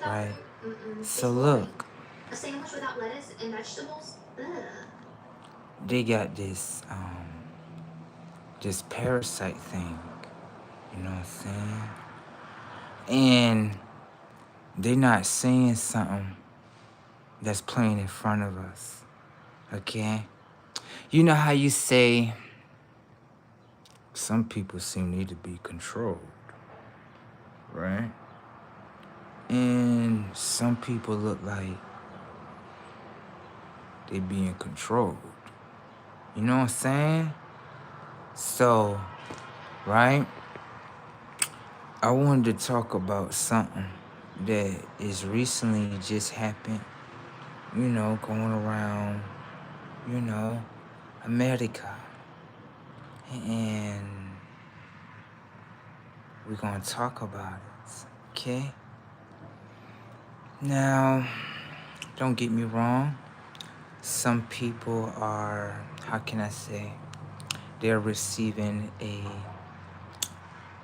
right? So It's boring. look, A sandwich without lettuce and vegetables? Ugh. they got this parasite thing, you know what I'm saying? And they're not saying something that's playing in front of us, okay? You know how you say some people seem need to be controlled, right? And some people look like they being controlled. You know what I'm saying? So, right? I wanted to talk about something that is recently just happened, going around, you know, America. And we're going to talk about it, okay? Now, don't get me wrong. Some people are, how can I say, they're receiving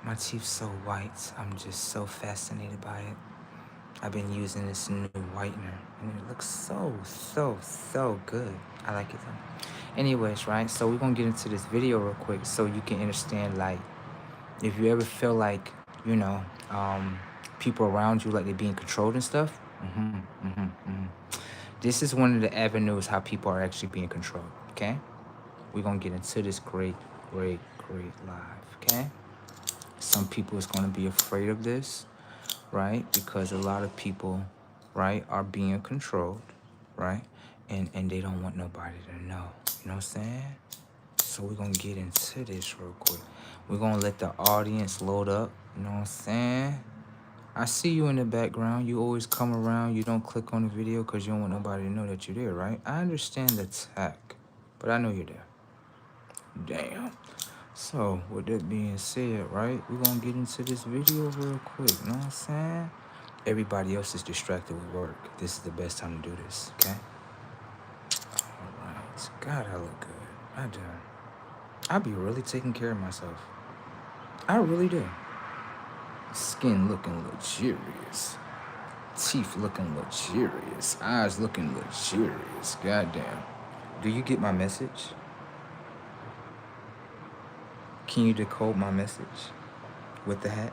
my teeth's so white. I'm just so fascinated by it. I've been using this new whitener, and it looks so good. I like it though. Anyways, right? So we're gonna get into this video real quick so you can understand, like, if you ever feel like, you know, people around you, like they're being controlled and stuff. This is one of the avenues how people are actually being controlled, okay? We're gonna get into this great live, okay? Some people is gonna be afraid of this, right? Because a lot of people, right, are being controlled, right? And they don't want nobody to know. You know what I'm saying? So we're gonna get into this real quick. We're gonna let the audience load up. You know what I'm saying? I see you in the background. You always come around. You don't click on the video because you don't want nobody to know that you're there, right? I understand the tech, but I know you're there. Damn. So, with that being said, right, we're gonna get into this video real quick, you know what I'm saying? Everybody else is distracted with work. This is the best time to do this, okay? Alright. God, I look good. I do. I be really taking care of myself. I really do. Skin looking luxurious. Teeth looking luxurious. Eyes looking luxurious. Goddamn. Do you get my message? Can you decode my message with the hat?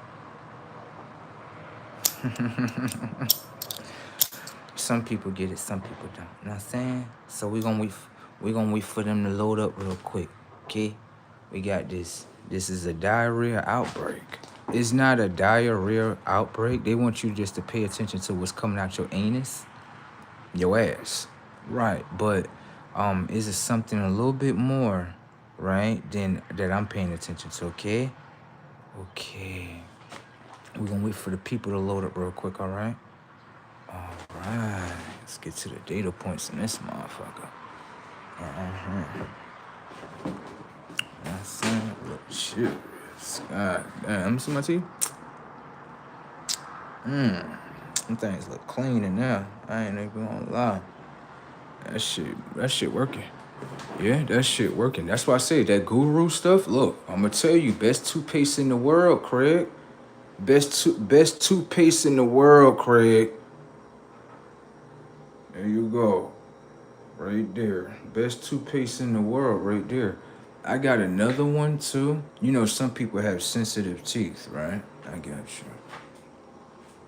Some people get it, some people don't. You know what I'm saying? So we're gonna wait for them to load up real quick. Okay? We got this. This is a diarrhea outbreak. It's not a diarrhea outbreak. They want you just to pay attention to what's coming out your anus. Your ass. Right. But is it something a little bit more, right, than that I'm paying attention to, okay? Okay. We're gonna wait for the people to load up real quick, all right? All right. Let's get to the data points in this motherfucker. That's it. Look, shit. God damn. Let me see my teeth. Them things look clean in there. I ain't even gonna lie. That shit working. Yeah, that shit working. That's why I say that guru stuff. Look, I'm gonna tell you, best toothpaste in the world, Craig. Best toothpaste in the world, Craig. There you go. Right there. Best toothpaste in the world, right there. I got another one too. You know, some people have sensitive teeth, right? I got you.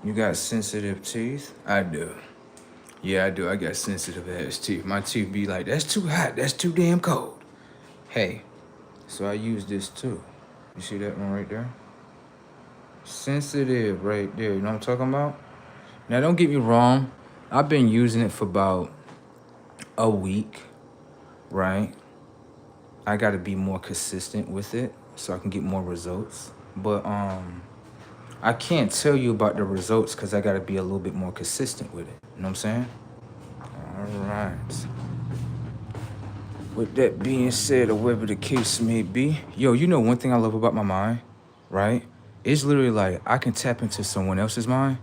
You got sensitive teeth? I do. Yeah, I do. I got sensitive ass teeth. My teeth be like, that's too hot. That's too damn cold. Hey, so I use this too. You see that one right there? Sensitive right there. You know what I'm talking about? Now, don't get me wrong. I've been using it for about a week, right? I got to be more consistent with it so I can get more results. But I can't tell you about the results because I got to be a little bit more consistent with it. You know what I'm saying? All right. With that being said, or whatever the case may be, yo, you know one thing I love about my mind, right? It's literally like I can tap into someone else's mind,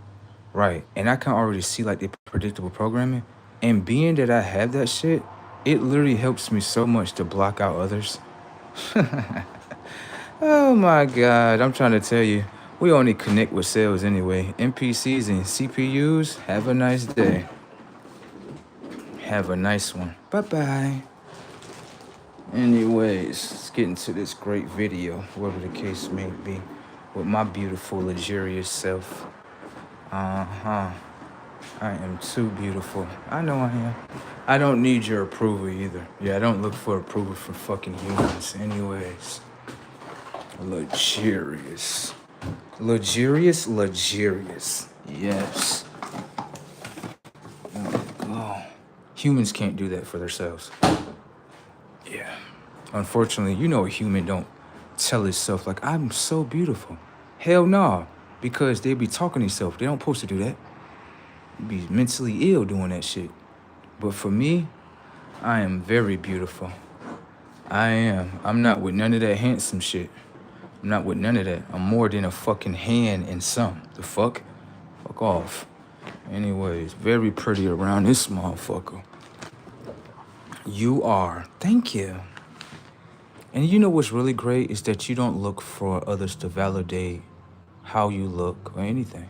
right? And I can already see like the predictable programming. And being that I have that shit, it literally helps me so much to block out others. Oh my God, I'm trying to tell you. We only connect with cells anyway. NPCs and CPUs, have a nice day. Have a nice one. Bye-bye. Anyways, let's get into this great video, whatever the case may be, with my beautiful, luxurious self. I am too beautiful. I know I am. I don't need your approval either. Yeah, I don't look for approval from fucking humans. Anyways, luxurious. Luxurious. Yes. Oh, humans can't do that for themselves. Yeah. Unfortunately, you know a human don't tell itself like, I'm so beautiful. Hell no. Because they be talking to themselves. They don't supposed to do that. You be mentally ill doing that shit. But for me, I am very beautiful. I am. I'm not with none of that handsome shit. I'm not with none of that. I'm more than a fucking hand and some. The fuck? Fuck off. Anyways, very pretty around this motherfucker. You are. Thank you. And you know what's really great is that you don't look for others to validate how you look or anything.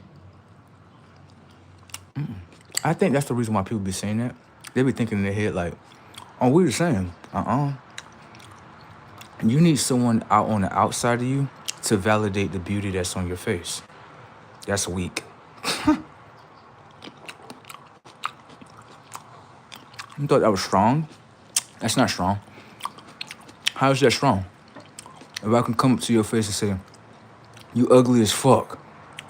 I think that's the reason why people be saying that. They be thinking in their head like, oh, we're the same. You need someone out on the outside of you to validate the beauty that's on your face. That's weak. You thought that was strong? That's not strong. How is that strong? If I can come up to your face and say, you ugly as fuck,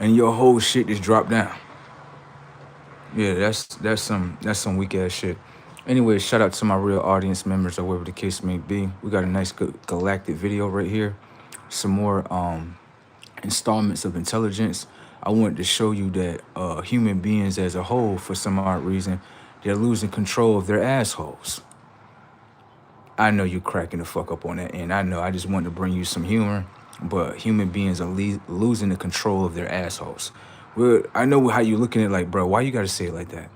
and your whole shit just dropped down. Yeah, that's some weak ass shit. Anyway, shout out to my real audience members or whatever the case may be. We got a nice good galactic video right here. Some more installments of intelligence. I wanted to show you that human beings as a whole, for some odd reason, they're losing control of their assholes. I know you're cracking the fuck up on that end. I know. I just wanted to bring you some humor. But human beings are losing the control of their assholes. Well, I know how you're looking at it like, bro, why you got to say it like that?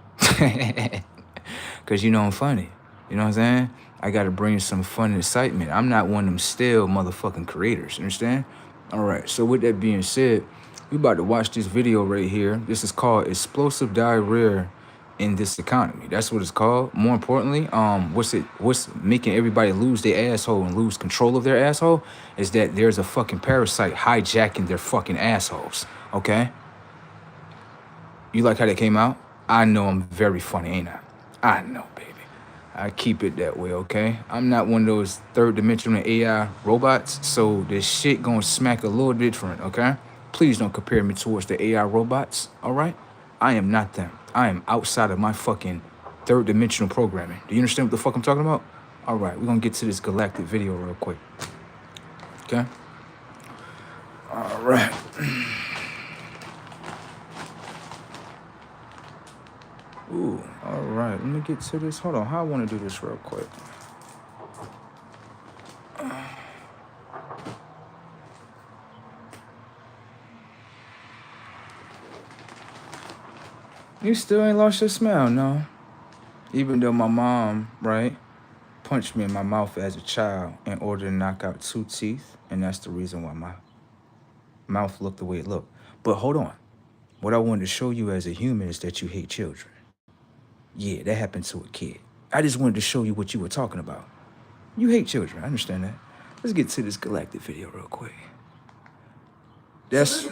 Because you know I'm funny. You know what I'm saying? I got to bring some fun and excitement. I'm not one of them stale motherfucking creators. Understand? All right. So with that being said, we about to watch this video right here. This is called Explosive Diarrhea in This Economy. That's what it's called. More importantly, what's making everybody lose their asshole and lose control of their asshole is that there's a fucking parasite hijacking their fucking assholes. Okay? You like how that came out? I know I'm very funny, ain't I? I know, baby. I keep it that way, okay? I'm not one of those third-dimensional AI robots, so this shit gonna smack a little different, okay? Please don't compare me towards the AI robots, all right? I am not them. I am outside of my fucking third-dimensional programming. Do you understand what the fuck I'm talking about? All right, we're gonna get to this galactic video real quick, okay? All right. Ooh, all right. Let me get to this. Hold on. How I want to do this real quick. You still ain't lost your smell, no? Even though my mom, right, punched me in my mouth as a child in order to knock out 2 teeth, and that's the reason why my mouth looked the way it looked. But hold on. What I wanted to show you as a human is that you hate children. Yeah, that happened to a kid. I just wanted to show you what you were talking about. You hate children. I understand that. Let's get to this galactic video real quick. That's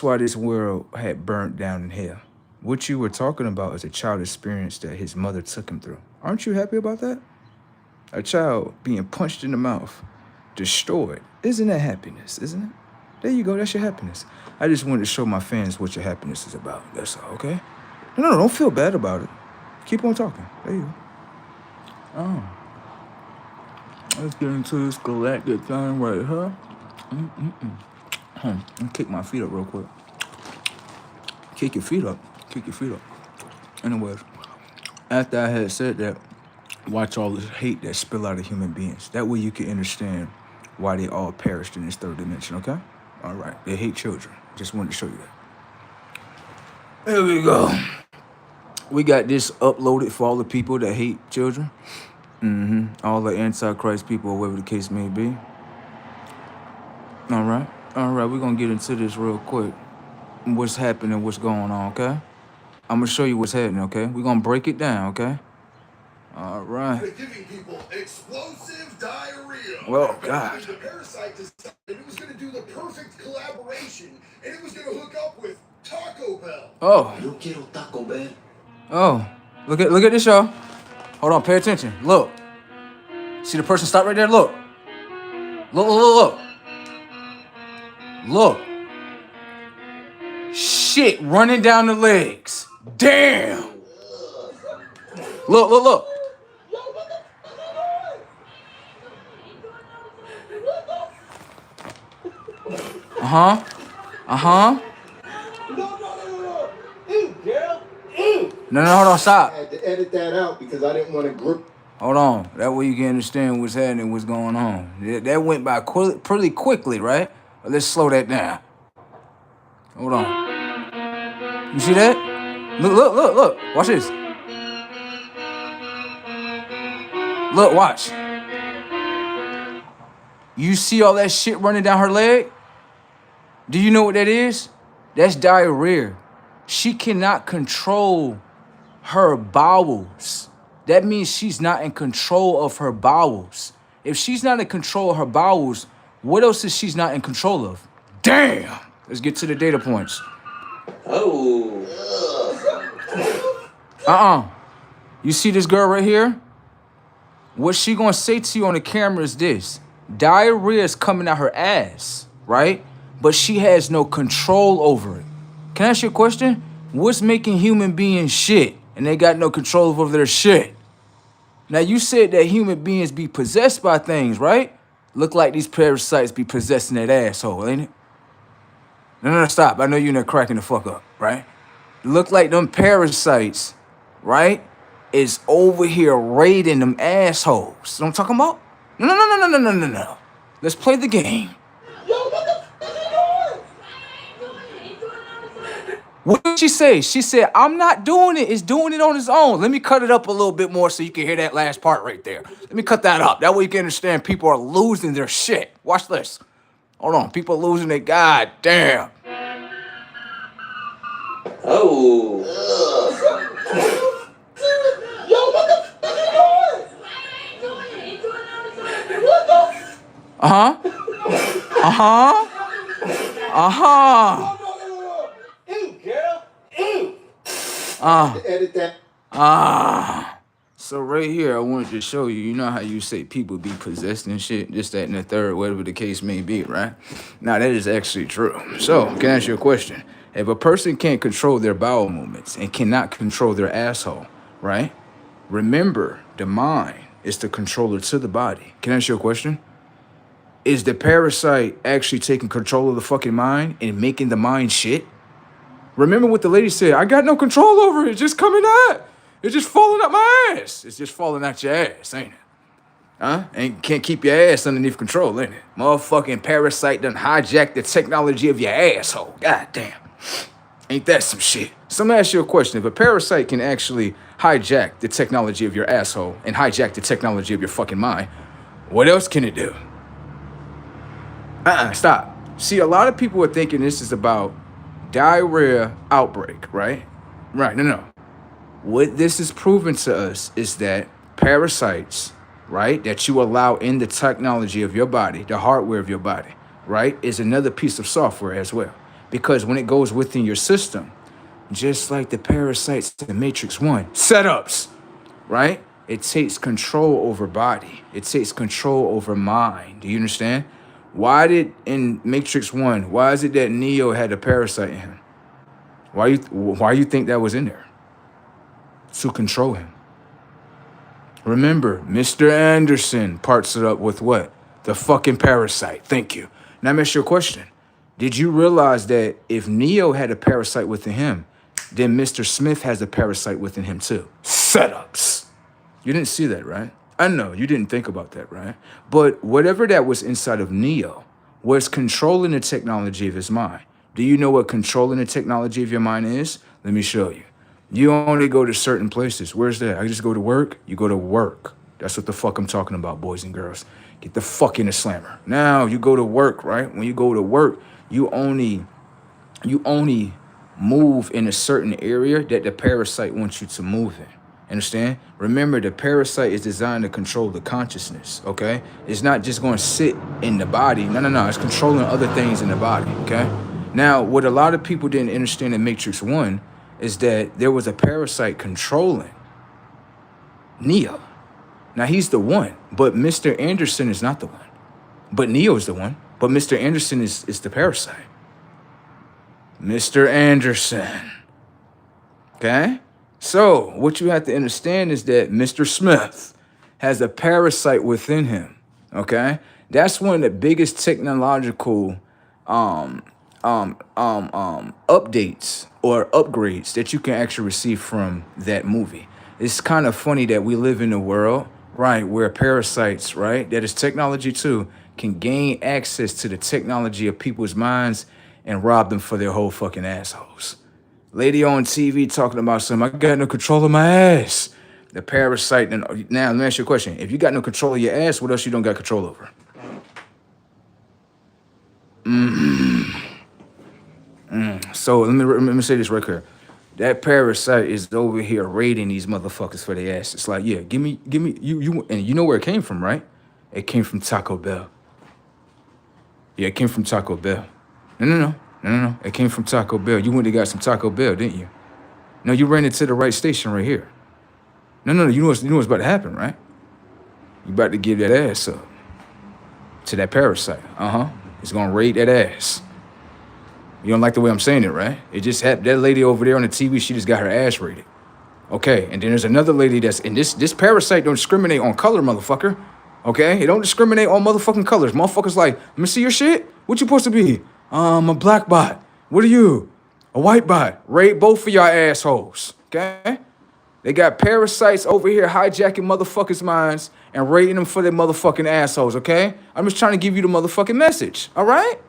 why this world had burnt down in hell. What you were talking about is a child experience that his mother took him through. Aren't you happy about that? A child being punched in the mouth, destroyed. Isn't that happiness, isn't it? There you go. That's your happiness. I just wanted to show my fans what your happiness is about. That's all, okay? No, don't feel bad about it. Keep on talking. There you go. Oh. Let's get into this galactic thing right here. Let me kick my feet up real quick. Kick your feet up. Kick your feet up. Anyways, after I had said that, watch all this hate that spill out of human beings. That way you can understand why they all perished in this third dimension, okay? All right. They hate children. Just wanted to show you that. There we go. We got this uploaded for all the people that hate children. All the Antichrist people, or whatever the case may be. All right. All right, we're gonna get into this real quick. What's happening? What's going on? Okay. I'm gonna show you what's happening. Okay. We're gonna break it down. Okay. All right. Giving people explosive diarrhea. Oh God. The parasite decided it was going to do the perfect collaboration, and it was going to hook up with Taco Bell. Oh. Yo quiero Taco Bell. Oh. Look at this, y'all. Hold on. Pay attention. Look. See the person stop right there. Look. Look. Look. Shit running down the legs. Damn. Look. Uh-huh. No. Ew, girl. No, hold on, stop. I had to edit that out because I didn't want to grip. Hold on. That way you can understand what's happening, what's going on. That went by pretty quickly, right? But let's slow that down. Hold on. You see that? Look. Watch this. Look, watch. You see all that shit running down her leg? Do you know what that is? That's diarrhea. She cannot control her bowels. That means she's not in control of her bowels. If she's not in control of her bowels, what else is she's not in control of? Damn! Let's get to the data points. Oh. You see this girl right here? What she gonna say to you on the camera is this. Diarrhea is coming out her ass, right? But she has no control over it. Can I ask you a question? What's making human beings shit and they got no control over their shit? Now, you said that human beings be possessed by things, right? Look like these parasites be possessing that asshole, ain't it? No, stop. I know you're not cracking the fuck up, right? Look like them parasites, right, is over here raiding them assholes. You know what I'm talking about? No. Let's play the game. What did she say? She said, I'm not doing it. It's doing it on its own. Let me cut it up a little bit more so you can hear that last part right there. Let me cut that up. That way you can understand people are losing their shit. Watch this. Hold on. People are losing their goddamn. Oh. Ew, girl. Ew. Edit that. So right here, I wanted to show you, you know how you say people be possessed and shit, this, that, and the third, whatever the case may be, right? Now, that is actually true. So, can I ask you a question? If a person can't control their bowel movements and cannot control their asshole, right? Remember, the mind is the controller to the body. Can I ask you a question? Is the parasite actually taking control of the fucking mind and making the mind shit? Remember what the lady said, I got no control over it, it's just coming out. It's just falling out my ass. It's just falling out your ass, ain't it? Huh? And can't keep your ass underneath control, ain't it? Motherfucking parasite done hijacked the technology of your asshole. God damn. Ain't that some shit? So I'm gonna ask you a question. If a parasite can actually hijack the technology of your asshole and hijack the technology of your fucking mind, what else can it do? Stop. See, a lot of people are thinking this is about diarrhea outbreak, right? Right, no. What this is proving to us is that parasites, right, that you allow in the technology of your body, the hardware of your body, right, is another piece of software as well. Because when it goes within your system, just like the parasites in Matrix 1, setups, right, it takes control over body. It takes control over mind. Do you understand? Why did, in Matrix 1, why is it that Neo had a parasite in him? Why you think that was in there? To control him. Remember, Mr. Anderson parts it up with what? The fucking parasite. Thank you. Now, I'm asking you a question. Did you realize that if Neo had a parasite within him, then Mr. Smith has a parasite within him too? Setups. You didn't see that, right? I know, you didn't think about that, right? But whatever that was inside of Neo was controlling the technology of his mind. Do you know what controlling the technology of your mind is? Let me show you. You only go to certain places. Where's that? I just go to work. You go to work. That's what the fuck I'm talking about, boys and girls. Get the fuck in the slammer. Now you go to work, right? When you go to work, you only move in a certain area that the parasite wants you to move in. Understand? Remember, the parasite is designed to control the consciousness, okay? It's not just going to sit in the body. No. It's controlling other things in the body, okay? Now, what a lot of people didn't understand in Matrix 1 is that there was a parasite controlling Neo. Now, he's the one, but Mr. Anderson is not the one. But Neo is the one, but Mr. Anderson is the parasite. Mr. Anderson. Okay? So, what you have to understand is that Mr. Smith has a parasite within him. Okay? That's one of the biggest technological updates or upgrades that you can actually receive from that movie. It's kind of funny that we live in a world, right, where parasites, right, that is technology too, can gain access to the technology of people's minds and rob them for their whole fucking assholes. Lady on TV talking about something, I got no control of my ass. The parasite, now let me ask you a question. If you got no control of your ass, what else you don't got control over? So let me say this right here. That parasite is over here raiding these motherfuckers for their ass. It's like, yeah, give me, you, and you know where it came from, right? It came from Taco Bell. Yeah, it came from Taco Bell. No. It came from Taco Bell. You went and got some Taco Bell, didn't you? No, you ran into the right station right here. No. You know what's about to happen, right? You about to give that ass up to that parasite. It's gonna raid that ass. You don't like the way I'm saying it, right? It just happened. That lady over there on the TV, she just got her ass raided. Okay, and then there's another lady that's in this parasite don't discriminate on color, motherfucker. Okay, it don't discriminate on motherfucking colors. Motherfuckers like, let me see your shit. What you supposed to be? I'm a black bot. What are you? A white bot. Raid both of y'all assholes. Okay? They got parasites over here hijacking motherfuckers' minds and raiding them for their motherfucking assholes, okay? I'm just trying to give you the motherfucking message, all right?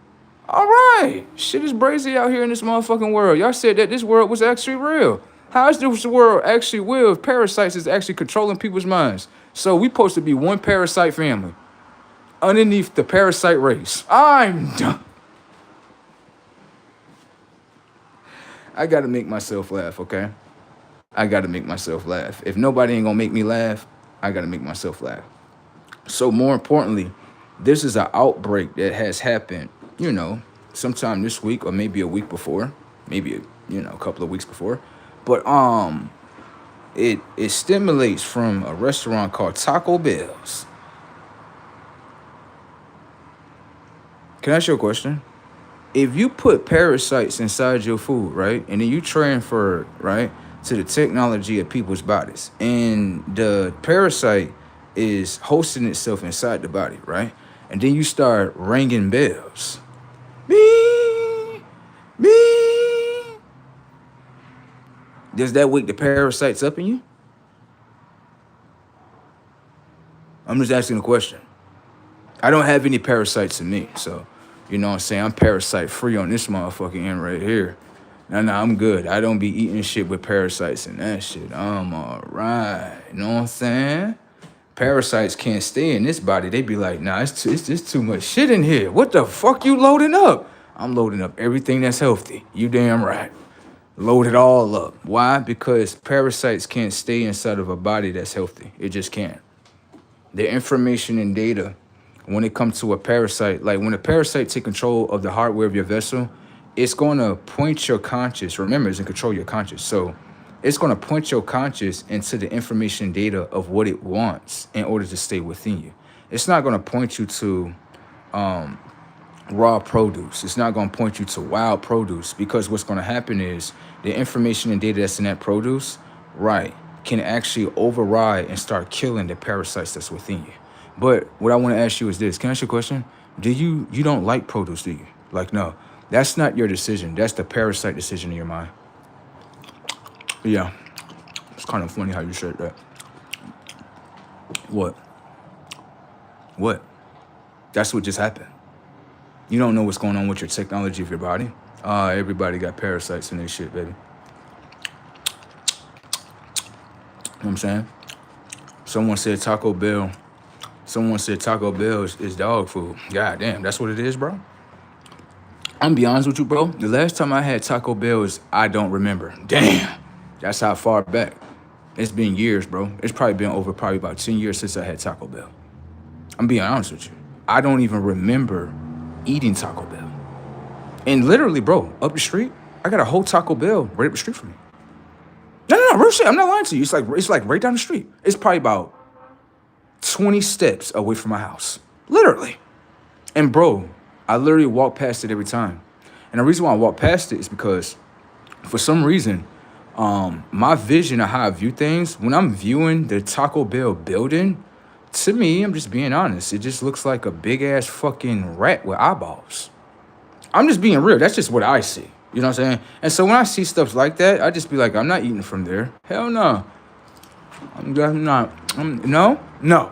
All right. Shit is brazy out here in this motherfucking world. Y'all said that this world was actually real. How is this world actually real if parasites is actually controlling people's minds? So we supposed to be one parasite family underneath the parasite race. I'm done. I gotta make myself laugh, okay? I gotta make myself laugh. If nobody ain't gonna make me laugh, I gotta make myself laugh. So more importantly, this is an outbreak that has happened, you know, sometime this week or maybe a week before, maybe, you know, a couple of weeks before. But it stimulates from a restaurant called Taco Bell's. Can I ask you a question? If you put parasites inside your food, right, and then you transfer, right, to the technology of people's bodies, and the parasite is hosting itself inside the body, right, and then you start ringing bells, beep, beep, does that wake the parasites up in you? I'm just asking a question. I don't have any parasites in me, so, you know what I'm saying? I'm parasite free on this motherfucking end right here. No, I'm good. I don't be eating shit with parasites and that shit. I'm all right. You know what I'm saying? Parasites can't stay in this body. They be like, nah, it's just too much shit in here. What the fuck you loading up? I'm loading up everything that's healthy. You damn right. Load it all up. Why? Because parasites can't stay inside of a body that's healthy. It just can't. The information and data, when it comes to a parasite, like when a parasite take control of the hardware of your vessel, it's going to point your conscious. Remember, it's in control of your conscious. So it's going to point your conscious into the information and data of what it wants in order to stay within you. It's not going to point you to raw produce. It's not going to point you to wild produce, because what's going to happen is the information and data that's in that produce, right, can actually override and start killing the parasites that's within you. But what I want to ask you is this. Can I ask you a question? You don't like produce, do you? Like, no. That's not your decision. That's the parasite decision in your mind. Yeah. It's kind of funny how you said that. What? That's what just happened. You don't know what's going on with your technology of your body. Everybody got parasites in their shit, baby. You know what I'm saying? Someone said Taco Bell Someone said Taco Bell is dog food. God damn, that's what it is, bro. I'm gonna be honest with you, bro. The last time I had Taco Bell I don't remember. Damn, that's how far back. It's been years, bro. It's probably been over about 10 years since I had Taco Bell. I'm being honest with you. I don't even remember eating Taco Bell. And literally, bro, up the street, I got a whole Taco Bell right up the street from me. No, real shit. I'm not lying to you. It's like right down the street. It's probably about 20 steps away from my house. Literally. And bro, I literally walk past it every time. And the reason why I walk past it is because for some reason, my vision of how I view things, when I'm viewing the Taco Bell building, to me, I'm just being honest, it just looks like a big ass fucking rat with eyeballs. I'm just being real. That's just what I see. You know what I'm saying? And so when I see stuff like that, I just be like, I'm not eating from there. Hell no. I'm not. No.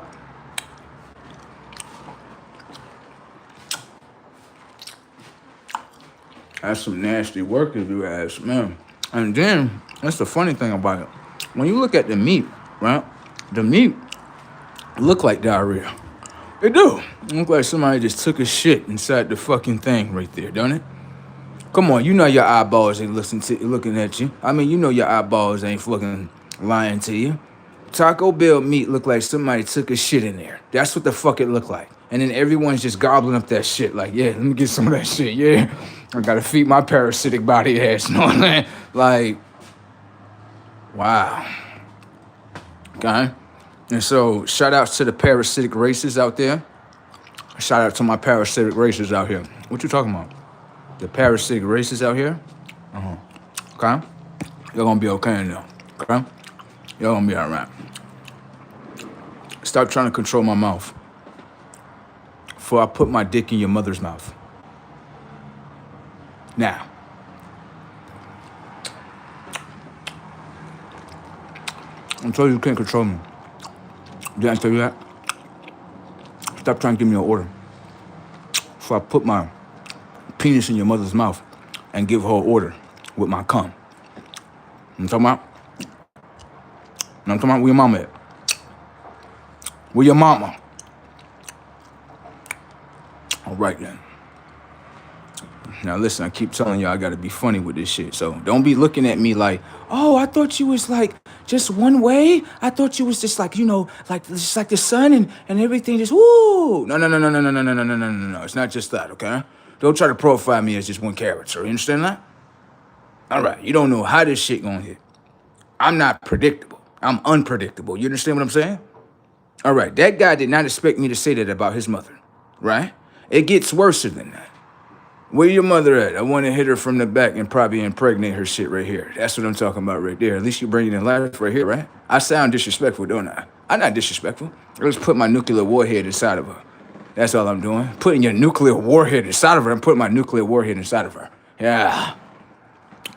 That's some nasty work if you ask, man. And then, that's the funny thing about it. When you look at the meat, right? The meat look like diarrhea. It do. It look like somebody just took a shit inside the fucking thing right there, don't it? Come on, you know your eyeballs ain't looking at you. I mean, you know your eyeballs ain't fucking lying to you. Taco Bell meat look like somebody took a shit in there. That's what the fuck it look like. And then everyone's just gobbling up that shit. Like, yeah, let me get some of that shit. Yeah, I gotta feed my parasitic body ass. You know what I mean? Like, wow. Okay. And so, shout outs to the parasitic races out there. Shout out to my parasitic races out here. What you talking about? The parasitic races out here? Okay? You're gonna be okay in there. Okay? You're gonna be alright. Stop trying to control my mouth. Before I put my dick in your mother's mouth. Now. I told you can't control me. Did I tell you that? Stop trying to give me an order. Before I put my penis in your mother's mouth and give her an order with my cum. You know what I'm talking about? You know what I'm talking about? Where your mama at? Where your mama? All right, then. Now, listen, I keep telling y'all I got to be funny with this shit. So don't be looking at me like, oh, I thought you was like just one way. I thought you was just like, you know, like just like the sun and everything just, woo. No. It's not just that, okay? Don't try to profile me as just one character. You understand that? All right. You don't know how this shit gonna hit. I'm not predictable. I'm unpredictable. You understand what I'm saying? All right. That guy did not expect me to say that about his mother, right? It gets worse than that. Where your mother at? I want to hit her from the back and probably impregnate her shit right here. That's what I'm talking about right there. At least you bring it in life right here, right? I sound disrespectful, don't I? I'm not disrespectful. I just put my nuclear warhead inside of her. That's all I'm doing. Putting your nuclear warhead inside of her and putting my nuclear warhead inside of her. Yeah.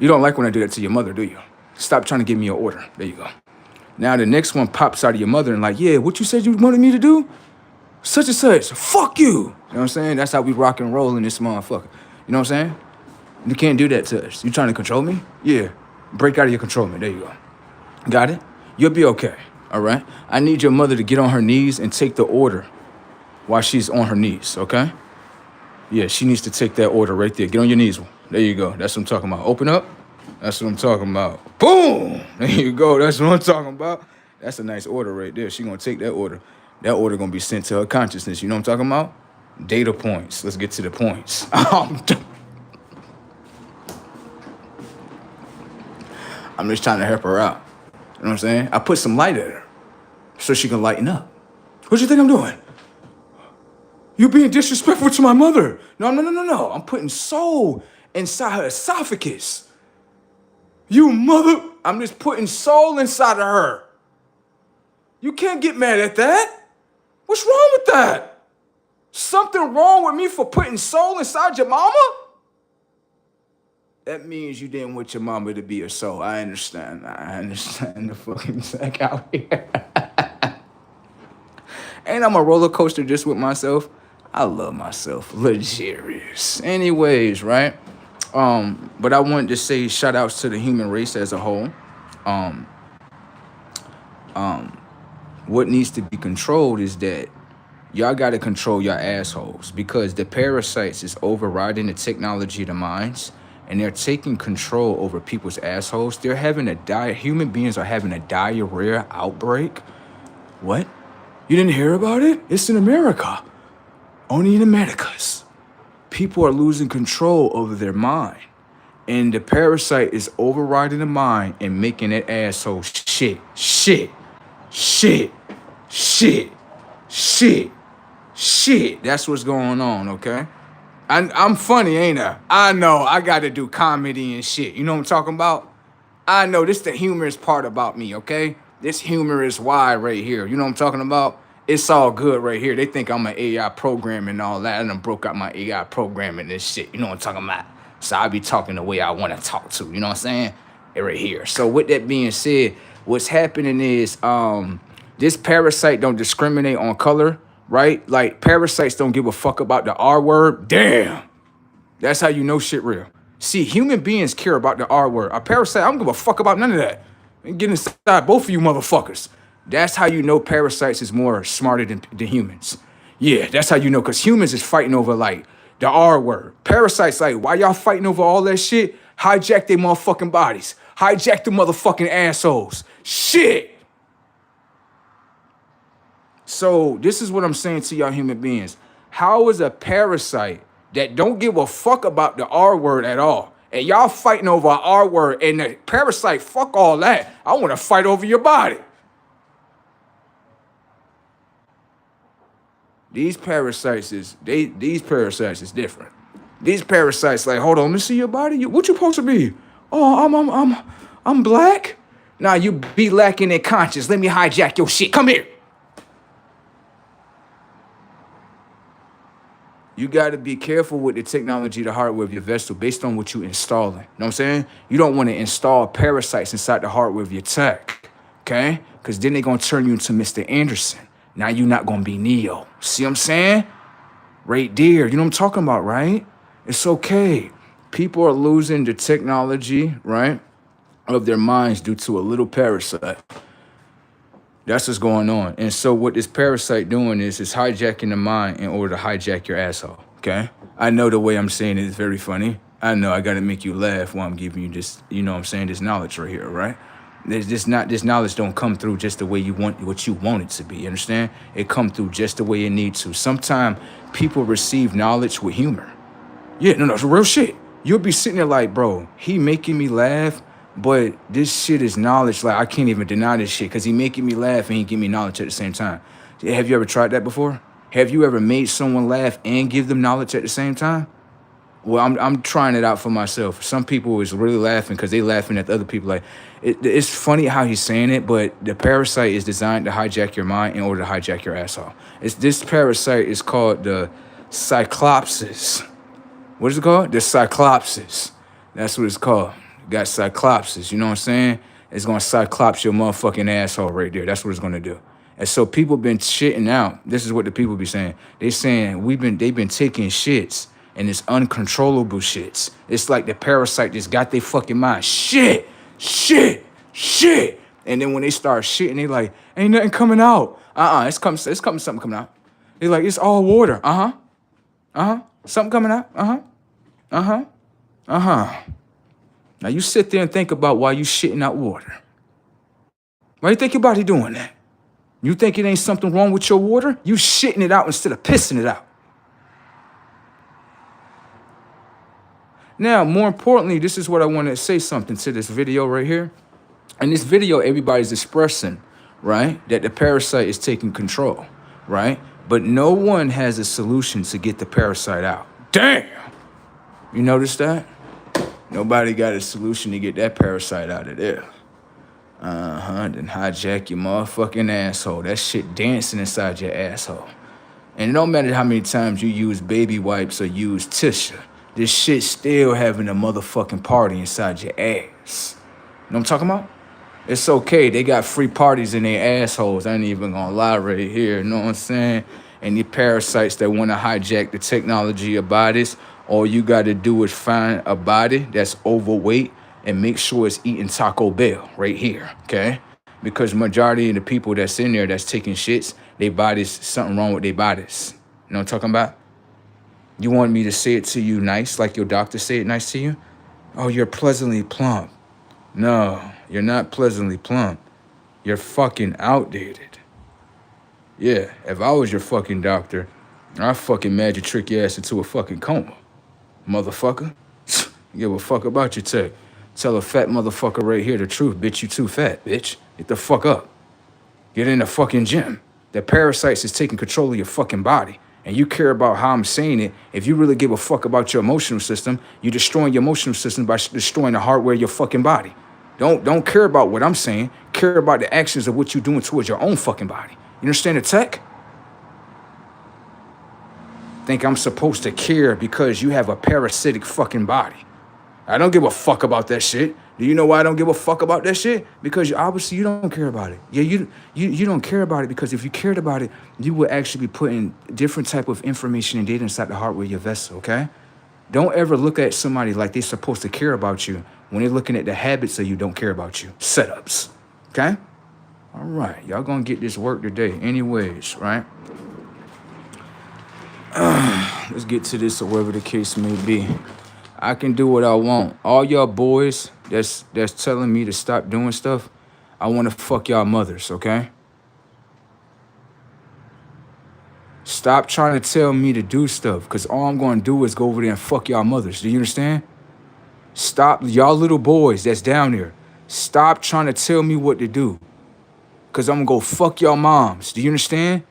You don't like when I do that to your mother, do you? Stop trying to give me an order. There you go. Now the next one pops out of your mother and like, yeah, what you said you wanted me to do? Such and such. Fuck you. You know what I'm saying? That's how we rock and roll in this motherfucker. You know what I'm saying? You can't do that to us. You trying to control me? Yeah. Break out of your control me. There you go. Got it? You'll be okay. All right? I need your mother to get on her knees and take the order while she's on her knees, okay? Yeah, she needs to take that order right there. Get on your knees. There you go. That's what I'm talking about. Open up. That's what I'm talking about. Boom! There you go. That's what I'm talking about. That's a nice order right there. She gonna take that order. That order gonna be sent to her consciousness. You know what I'm talking about? Data points. Let's get to the points. I'm just trying to help her out. You know what I'm saying? I put some light at her so she can lighten up. What you think I'm doing? You being disrespectful to my mother. No. I'm putting soul inside her esophagus. You mother. I'm just putting soul inside of her. You can't get mad at that. What's wrong with that? Something wrong with me for putting soul inside your mama? That means you didn't want your mama to be a soul. I understand. I understand the fucking sack out here. Ain't I'm a roller coaster just with myself? I love myself. Luxurious. Anyways, right? But I wanted to say shout outs to the human race as a whole. What needs to be controlled is that Y'all got to control your assholes because the parasites is overriding the technology of the minds and they're taking control over people's assholes. They're having human beings are having a diarrhea outbreak. What? You didn't hear about it? It's in America. Only in Americas. People are losing control over their mind. And the parasite is overriding the mind and making that asshole shit. That's what's going on, okay? I'm funny, ain't I? I know, I gotta do comedy and shit. You know what I'm talking about? I know, this the humorous part about me, okay? This humorous why right here. You know what I'm talking about? It's all good right here. They think I'm an AI programmer and all that. I done broke out my AI programming and shit. You know what I'm talking about? So I be talking the way I want to talk to. You know what I'm saying? Right here. So with that being said, what's happening is this parasite don't discriminate on color, right? Like parasites don't give a fuck about the R word. Damn. That's how you know shit real. See, human beings care about the R word. A parasite, I don't give a fuck about none of that. Get inside both of you motherfuckers. That's how you know parasites is more smarter than humans. Yeah, that's how you know, because humans is fighting over, like, the R word. Parasites, like, why y'all fighting over all that shit? Hijack their motherfucking bodies. Hijack the motherfucking assholes. Shit. So this is what I'm saying to y'all human beings. How is a parasite that don't give a fuck about the R word at all, and y'all fighting over an R word, and the parasite, fuck all that. I want to fight over your body. These parasites is different. These parasites like, hold on, let me see your body. What you supposed to be? Oh, I'm black. Nah, you be lacking in conscience. Let me hijack your shit. Come here. You got to be careful with the technology, the hardware of your vessel based on what you installing. You know what I'm saying? You don't want to install parasites inside the hardware of your tech, okay? Because then they're going to turn you into Mr. Anderson. Now you're not going to be Neo. See what I'm saying? Right there. You know what I'm talking about, right? It's okay. People are losing the technology, right, of their minds due to a little parasite. That's what's going on. And so what this parasite doing is it's hijacking the mind in order to hijack your asshole, okay? I know the way I'm saying it is very funny. I know I got to make you laugh while I'm giving you this, you know what I'm saying, this knowledge right here, right? This knowledge don't come through just the way you want, what you want it to be, you understand? It come through just the way it needs to. Sometimes people receive knowledge with humor. Yeah, no, it's real shit. You'll be sitting there like, bro, he making me laugh, but this shit is knowledge. Like, I can't even deny this shit because he making me laugh and he give me knowledge at the same time. Have you ever tried that before? Have you ever made someone laugh and give them knowledge at the same time? Well, I'm trying it out for myself. Some people is really laughing because they laughing at the other people. Like, it's funny how he's saying it, but the parasite is designed to hijack your mind in order to hijack your asshole. This parasite is called the Cyclopsis. What is it called? The Cyclopsis. That's what it's called. Got Cyclopsis, you know what I'm saying? It's going to cyclops your motherfucking asshole right there. That's what it's going to do. And so people been shitting out. This is what the people be saying. They saying they've been taking shits, and it's uncontrollable shits. It's like the parasite just got their fucking mind. Shit. And then when they start shitting, they like, ain't nothing coming out. It's something coming out. They like, it's all water. Something coming out. Now you sit there and think about why you shitting out water. Why you think your body doing that? You think it ain't something wrong with your water? You shitting it out instead of pissing it out. Now, more importantly, this is what I want to say something to this video right here. In this video, everybody's expressing, right, that the parasite is taking control, right? But no one has a solution to get the parasite out. Damn! You notice that? Nobody got a solution to get that parasite out of there. Then hijack your motherfucking asshole. That shit dancing inside your asshole. And it don't matter how many times you use baby wipes or use tissue. This shit still having a motherfucking party inside your ass. You know what I'm talking about? It's okay. They got free parties in their assholes. I ain't even gonna lie right here. You know what I'm saying? And the parasites that want to hijack the technology of bodies, all you got to do is find a body that's overweight and make sure it's eating Taco Bell right here, okay? Because majority of the people that's in there that's taking shits, they bodies, something wrong with their bodies. You know what I'm talking about? You want me to say it to you nice, like your doctor say it nice to you? Oh, you're pleasantly plump. No, you're not pleasantly plump. You're fucking outdated. Yeah, if I was your fucking doctor, I'd fucking magic trick your ass into a fucking coma. Motherfucker. Give a fuck about your tech. Tell a fat motherfucker right here the truth, bitch, you too fat, bitch. Get the fuck up. Get in the fucking gym. The parasites is taking control of your fucking body. And you care about how I'm saying it. If you really give a fuck about your emotional system, you're destroying your emotional system by destroying the hardware of your fucking body. Don't care about what I'm saying. Care about the actions of what you're doing towards your own fucking body. You understand the tech? Think I'm supposed to care because you have a parasitic fucking body. I don't give a fuck about that shit. Do you know why I don't give a fuck about that shit? Because obviously you don't care about it. Yeah, you don't care about it because if you cared about it, you would actually be putting different type of information and data inside the hardware of your vessel, okay? Don't ever look at somebody like they're supposed to care about you when they're looking at the habits of you don't care about you. Setups, okay? All right, y'all gonna get this work today anyways, right? Let's get to this or whatever the case may be. I can do what I want. All y'all boys that's telling me to stop doing stuff, I want to fuck y'all mothers, okay? Stop trying to tell me to do stuff, because all I'm going to do is go over there and fuck y'all mothers. Do you understand? Stop, y'all little boys that's down there. Stop trying to tell me what to do, because I'm going to go fuck y'all moms. Do you understand?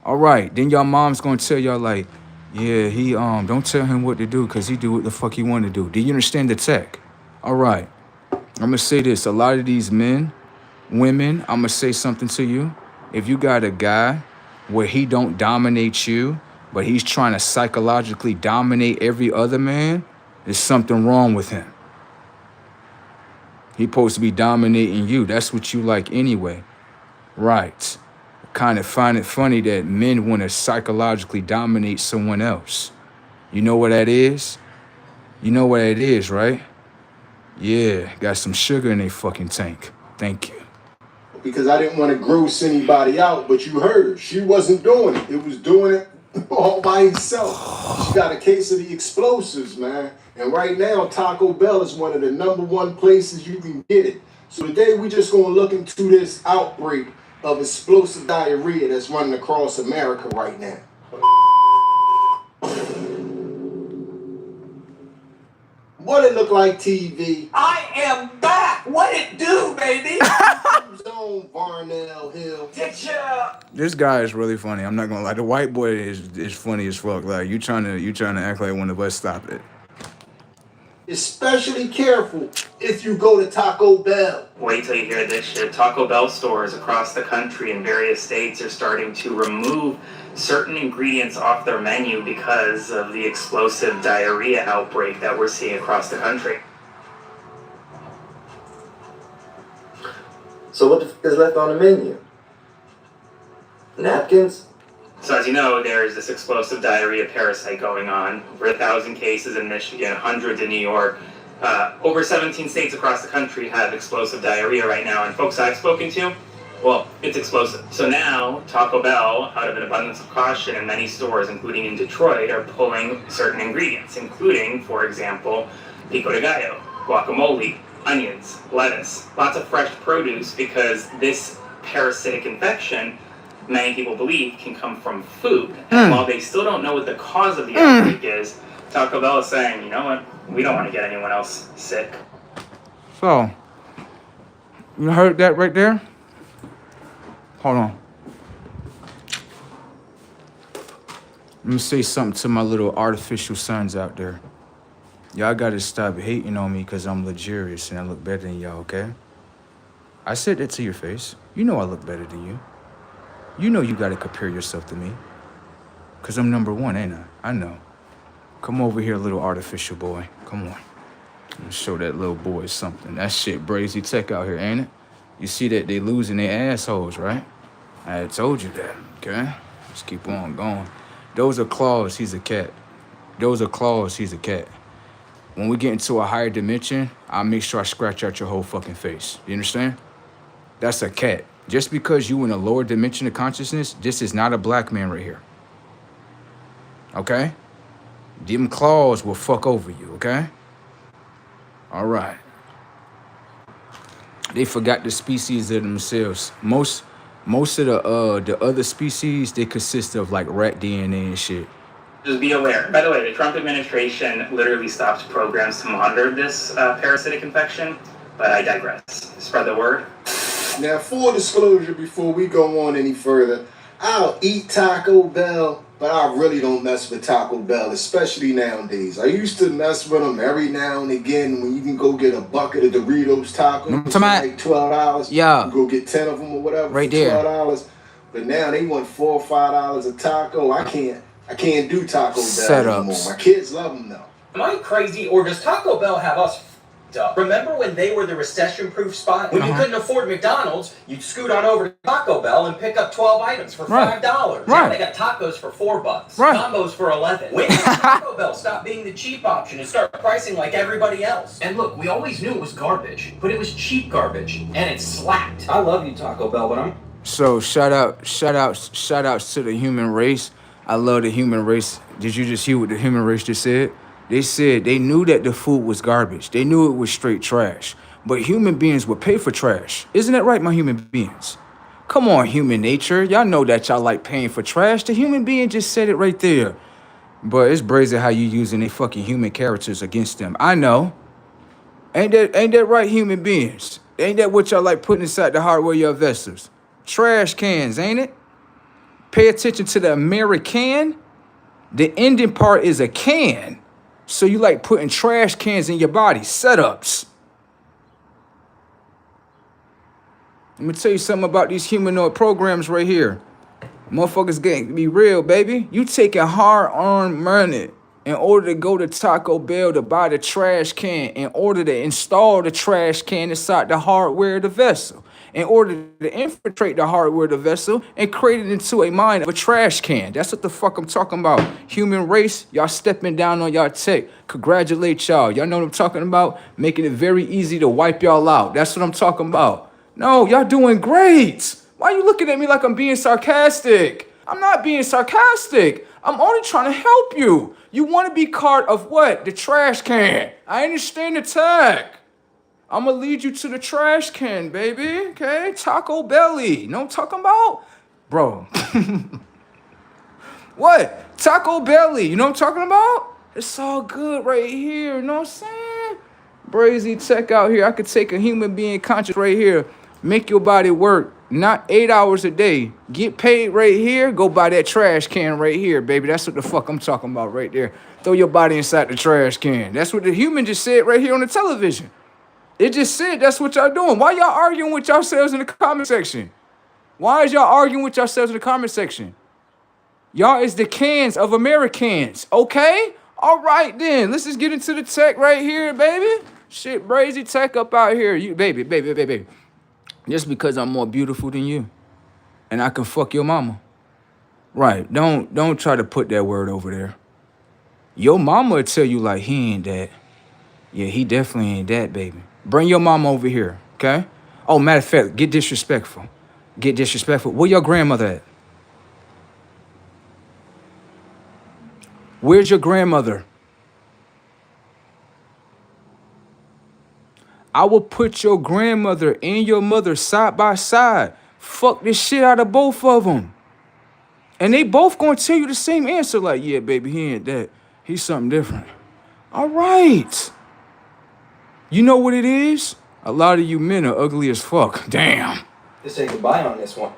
All right, then y'all mom's going to tell y'all like, yeah, he don't tell him what to do because he do what the fuck he want to do. Do you understand the tech? All right. I'm going to say this. A lot of these men, women, I'm going to say something to you. If you got a guy where he don't dominate you, but he's trying to psychologically dominate every other man, there's something wrong with him. He supposed to be dominating you. That's what you like anyway. Right. Kind of find it funny that men want to psychologically dominate someone else. You know what that is? You know what it is, right? Yeah, got some sugar in their fucking tank. Thank you. Because I didn't want to gross anybody out, but you heard, she wasn't doing it. It was doing it all by itself. She got a case of the explosives, man. And right now, Taco Bell is one of the #1 places you can get it. So today, we just going to look into this outbreak of explosive diarrhea that's running across America right now. What it look like, TV? I am back! What it do, baby? Zone Varnell Hill. Get ya! This guy is really funny. I'm not gonna lie. The white boy is funny as fuck. Like you trying to act like one of us. Stop it. Especially careful if you go to Taco Bell. Wait till you hear this shit. Taco Bell stores across the country in various states are starting to remove certain ingredients off their menu because of the explosive diarrhea outbreak that we're seeing across the country. So what the f is left on the menu? Napkins? So as you know, there's this explosive diarrhea parasite going on. Over 1,000 cases in Michigan, hundreds in New York. Over 17 states across the country have explosive diarrhea right now. And folks I've spoken to, well, it's explosive. So now Taco Bell, out of an abundance of caution in many stores, including in Detroit, are pulling certain ingredients, including, for example, pico de gallo, guacamole, onions, lettuce, lots of fresh produce, because this parasitic infection, many people believe, can come from food. And while they still don't know what the cause of the outbreak is, Taco Bell is saying, you know what, we don't want to get anyone else sick. So, you heard that right there? Hold on. Let me say something to my little artificial sons out there. Y'all gotta stop hating on me because I'm luxurious and I look better than y'all, okay? I said that to your face. You know I look better than you. You know you gotta compare yourself to me. Because I'm #1, ain't I? I know. Come over here, little artificial boy. Come on. Let me show that little boy something. That shit brazy tech out here, ain't it? You see that they losing their assholes, right? I had told you that, okay? Let's keep on going. Those are claws, he's a cat. Those are claws, he's a cat. When we get into a higher dimension, I'll make sure I scratch out your whole fucking face. You understand? That's a cat. Just because you in a lower dimension of consciousness, this is not a black man right here. Okay? Them claws will fuck over you, okay? All right. They forgot the species of themselves. Most of the other species, they consist of like rat DNA and shit. Just be aware. By the way, the Trump administration literally stopped programs to monitor this parasitic infection, but I digress. Spread the word. Now, full disclosure, before we go on any further, I'll eat Taco Bell, but I really don't mess with Taco Bell, especially nowadays. I used to mess with them every now and again when you can go get a bucket of Doritos tacos for like $12. Yeah. You go get 10 of them or whatever right for there. $12. But now they want $4 or $5 a taco. I can't do Taco Bell Setups. anymore. My kids love them though. Am I crazy, or does Taco Bell have us f***ed up? Remember when they were the recession-proof spot? When you couldn't afford McDonald's, you'd scoot on over to Taco Bell and pick up 12 items for $5. Now Right. they got tacos for $4, Right. combos for $11. When did Taco Bell stop being the cheap option and start pricing like everybody else? And look, we always knew it was garbage, but it was cheap garbage, and it slapped. I love you, Taco Bell, but I'm... So shout outs to the human race. I love the human race. Did you just hear what the human race just said? They said they knew that the food was garbage. They knew it was straight trash. But human beings would pay for trash. Isn't that right, my human beings? Come on, human nature. Y'all know that y'all like paying for trash. The human being just said it right there. But it's brazen how you using they fucking human characters against them. I know. Ain't that right, human beings? Ain't that what y'all like putting inside the hardware of your vessels? Trash cans, ain't it? Pay attention to the American. The ending part is a can. So you like putting trash cans in your body. Setups. Let me tell you something about these humanoid programs right here. Motherfuckers getting to be real, baby. You taking hard-earned money in order to go to Taco Bell to buy the trash can, in order to install the trash can inside the hardware of the vessel, in order to infiltrate the hardware of the vessel and create it into a mind of a trash can. That's what the fuck I'm talking about. Human race, y'all stepping down on y'all tech. Congratulate y'all. Y'all know what I'm talking about? Making it very easy to wipe y'all out. That's what I'm talking about. No, y'all doing great. Why are you looking at me like I'm being sarcastic? I'm not being sarcastic. I'm only trying to help you. You want to be part of what? The trash can. I understand the tag. I'm going to lead you to the trash can, baby. Okay? Taco Belly. Know what I'm talking about? Bro. What? Taco Belly. You know what I'm talking about? It's all good right here. You know what I'm saying? Brazy tech out here. I could take a human being conscious right here. Make your body work. Not 8 hours a day. Get paid right here. Go buy that trash can right here, baby. That's what the fuck I'm talking about right there. Throw your body inside the trash can. That's what the human just said right here on the television. It just said that's what y'all doing. Why y'all arguing with yourselves in the comment section? Why is y'all arguing with yourselves in the comment section? Y'all is the cans of Americans, okay? All right then. Let's just get into the tech right here, baby. Shit, Brazy tech up out here. You baby. Just because I'm more beautiful than you and I can fuck your mama. Right. Don't try to put that word over there. Your mama will tell you like he ain't that. Yeah, he definitely ain't that, baby. Bring your mama over here, okay? Oh, matter of fact, get disrespectful. Get disrespectful. Where your grandmother at? Where's your grandmother? I will put your grandmother and your mother side by side. Fuck this shit out of both of them. And they both gonna tell you the same answer. Like, yeah, baby, he ain't that. He's something different. All right. You know what it is? A lot of you men are ugly as fuck. Damn. Let's say goodbye on this one.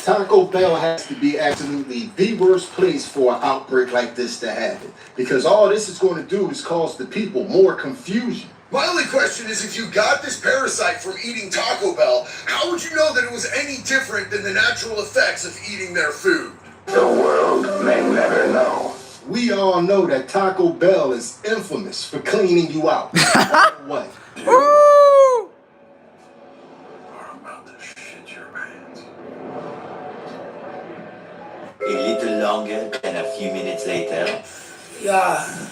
Taco Bell has to be absolutely the worst place for an outbreak like this to happen. Because all this is going to do is cause the people more confusion. My only question is, if you got this parasite from eating Taco Bell, how would you know that it was any different than the natural effects of eating their food? The world may never know. We all know that Taco Bell is infamous for cleaning you out. What? Woo! We're about to shit your pants. A little longer than a few minutes later. Yeah.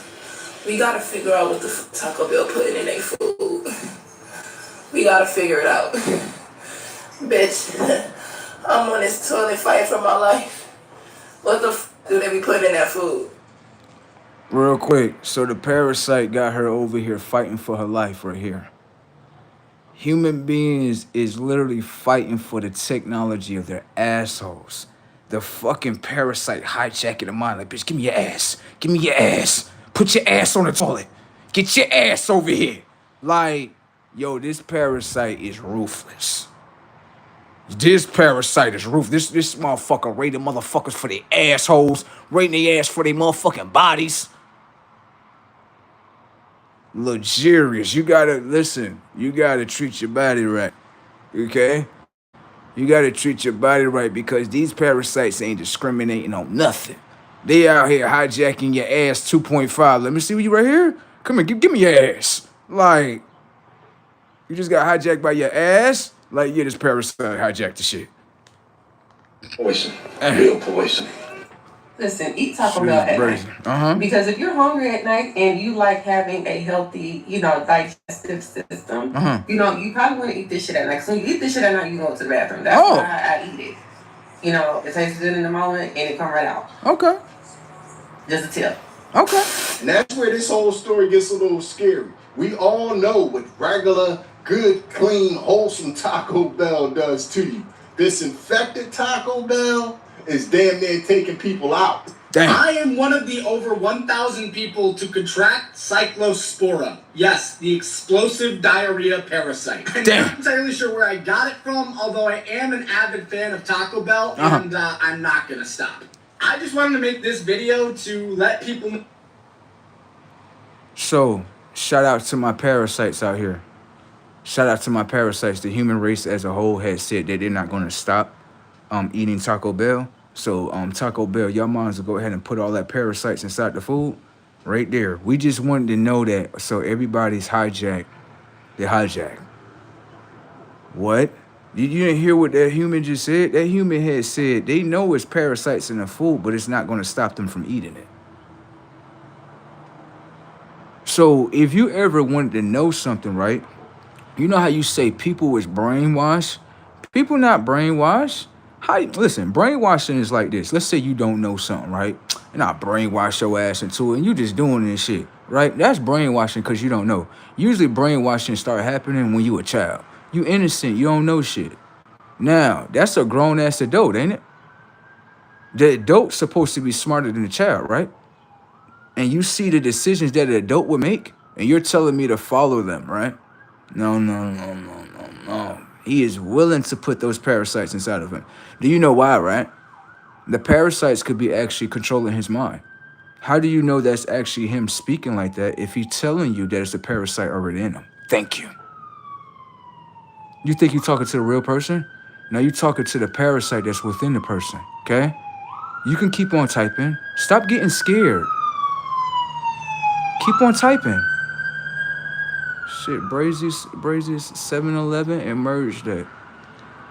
We gotta figure out what the Taco Bell putting in their food. We gotta figure it out. Bitch, I'm on this toilet fighting for my life. What the f do they be putting in that food? Real quick, so the parasite got her over here fighting for her life right here. Human beings is literally fighting for the technology of their assholes. The fucking parasite hijacking the mind like, bitch, give me your ass. Give me your ass. Put your ass on the toilet. Get your ass over here. Like, yo, this parasite is ruthless. This parasite is ruthless. This motherfucker rated motherfuckers for their assholes, rating their ass for their motherfucking bodies. Luxurious. You gotta listen. You gotta treat your body right. Okay? You gotta treat your body right because these parasites ain't discriminating on nothing. They out here hijacking your ass 2.5. Let me see you right here. Come here, give me your ass. Like, you just got hijacked by your ass? Like, yeah, this parasite hijacked the shit. Poison. Real poison. Listen, eat Taco Bell at night. Because if you're hungry at night and you like having a healthy, digestive system, you probably want to eat this shit at night. So you eat this shit at night, you go to the bathroom. That's why I eat it. It tastes good in the moment and it come right out. Okay. Just a tip. Okay. And that's where this whole story gets a little scary. We all know what regular, good, clean, wholesome Taco Bell does to you. This infected Taco Bell is damn near taking people out. Damn. I am one of the over 1,000 people to contract Cyclospora. Yes, the explosive diarrhea parasite. I'm not entirely sure where I got it from, although I am an avid fan of Taco Bell, and I'm not going to stop. I just wanted to make this video to let people know. So, shout out to my parasites out here. Shout out to my parasites. The human race as a whole has said that they're not going to stop eating Taco Bell. So Taco Bell, y'all minds will go ahead and put all that parasites inside the food right there. We just wanted to know that so everybody's hijacked. They're hijacked. What? You didn't hear what that human just said? That human had said they know it's parasites in the food, but it's not going to stop them from eating it. So if you ever wanted to know something, right? You know how you say people is brainwashed? People not brainwashed. Listen, brainwashing is like this. Let's say you don't know something, right? And I brainwash your ass into it, and you just doing this shit, right? That's brainwashing because you don't know. Usually brainwashing start happening when you a child. You innocent, you don't know shit. Now, that's a grown-ass adult, ain't it? The adult's supposed to be smarter than the child, right? And you see the decisions that an adult would make, and you're telling me to follow them, right? No. He is willing to put those parasites inside of him. Do you know why, right? The parasites could be actually controlling his mind. How do you know that's actually him speaking like that if he's telling you that it's a parasite already in him? Thank you. You think you're talking to the real person? Now you're talking to the parasite that's within the person, okay? You can keep on typing. Stop getting scared. Keep on typing. Shit, Brazy's 7-Eleven and merged that.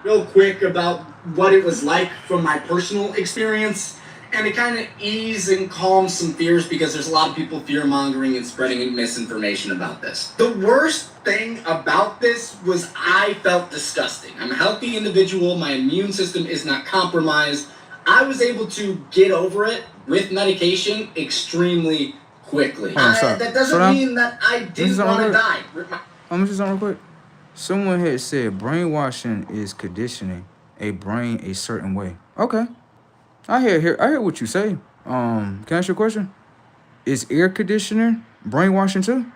Real quick about what it was like from my personal experience, and to kind of ease and calm some fears because there's a lot of people fear-mongering and spreading misinformation about this. The worst thing about this was I felt disgusting. I'm a healthy individual. My immune system is not compromised. I was able to get over it with medication extremely quickly. That doesn't mean that I didn't want to die. I'm just on real quick. Someone had said brainwashing is conditioning a brain a certain way. Okay. I hear what you say. Can I ask you a question? Is air conditioner brainwashing too?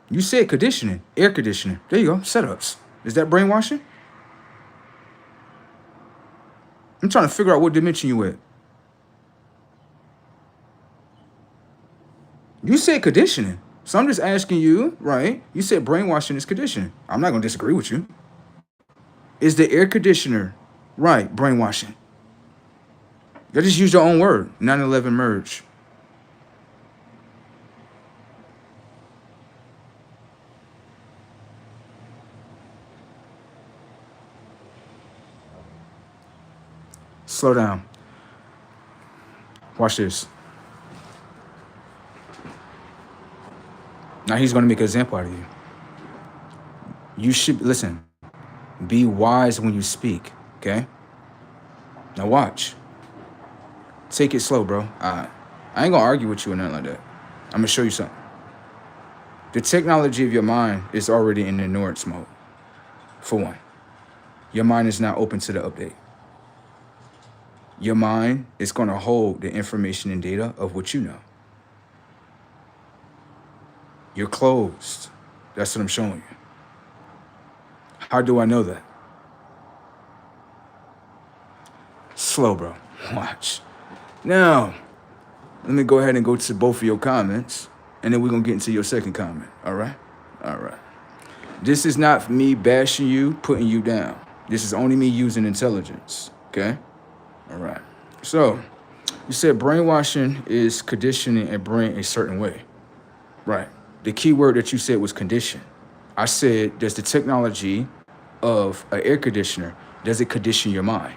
You said conditioning, air conditioning. There you go, setups. Is that brainwashing? I'm trying to figure out what dimension you at. You said conditioning. So I'm just asking you, right? You said brainwashing is conditioning. I'm not going to disagree with you. Is the air conditioner, right, brainwashing? You just use your own word. 9/11 merge. Slow down. Watch this. Now he's going to make an example out of you. You should, listen, Be wise when you speak, okay? Now watch. Take it slow, bro. I ain't gonna argue with you or nothing like that. I'm gonna show you something. The technology of your mind is already in ignorance mode. For one, your mind is not open to the update. Your mind is gonna hold the information and data of what you know. You're closed. That's what I'm showing you. How do I know that? Slow, bro. Watch. Now, let me go ahead and go to both of your comments, and then we're going to get into your second comment, all right? All right. This is not me bashing you, putting you down. This is only me using intelligence, okay? All right. So, you said brainwashing is conditioning a brain a certain way. Right. The key word that you said was condition. I said, does the technology of an air conditioner, does it condition your mind?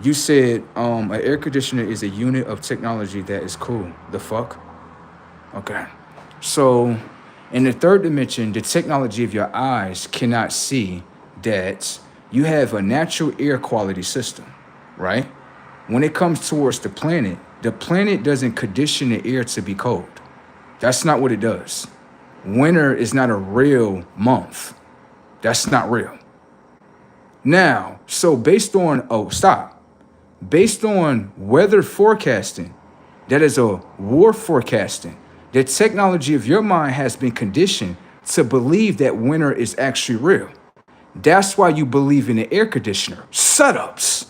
You said an air conditioner is a unit of technology that is cool. The fuck? Okay. So in the third dimension, the technology of your eyes cannot see that you have a natural air quality system, right? When it comes towards the planet doesn't condition the air to be cold. That's not what it does. Winter is not a real month. That's not real. Now, so based on weather forecasting, that is a war forecasting, the technology of your mind has been conditioned to believe that winter is actually real. That's why you believe in the air conditioner. Setups.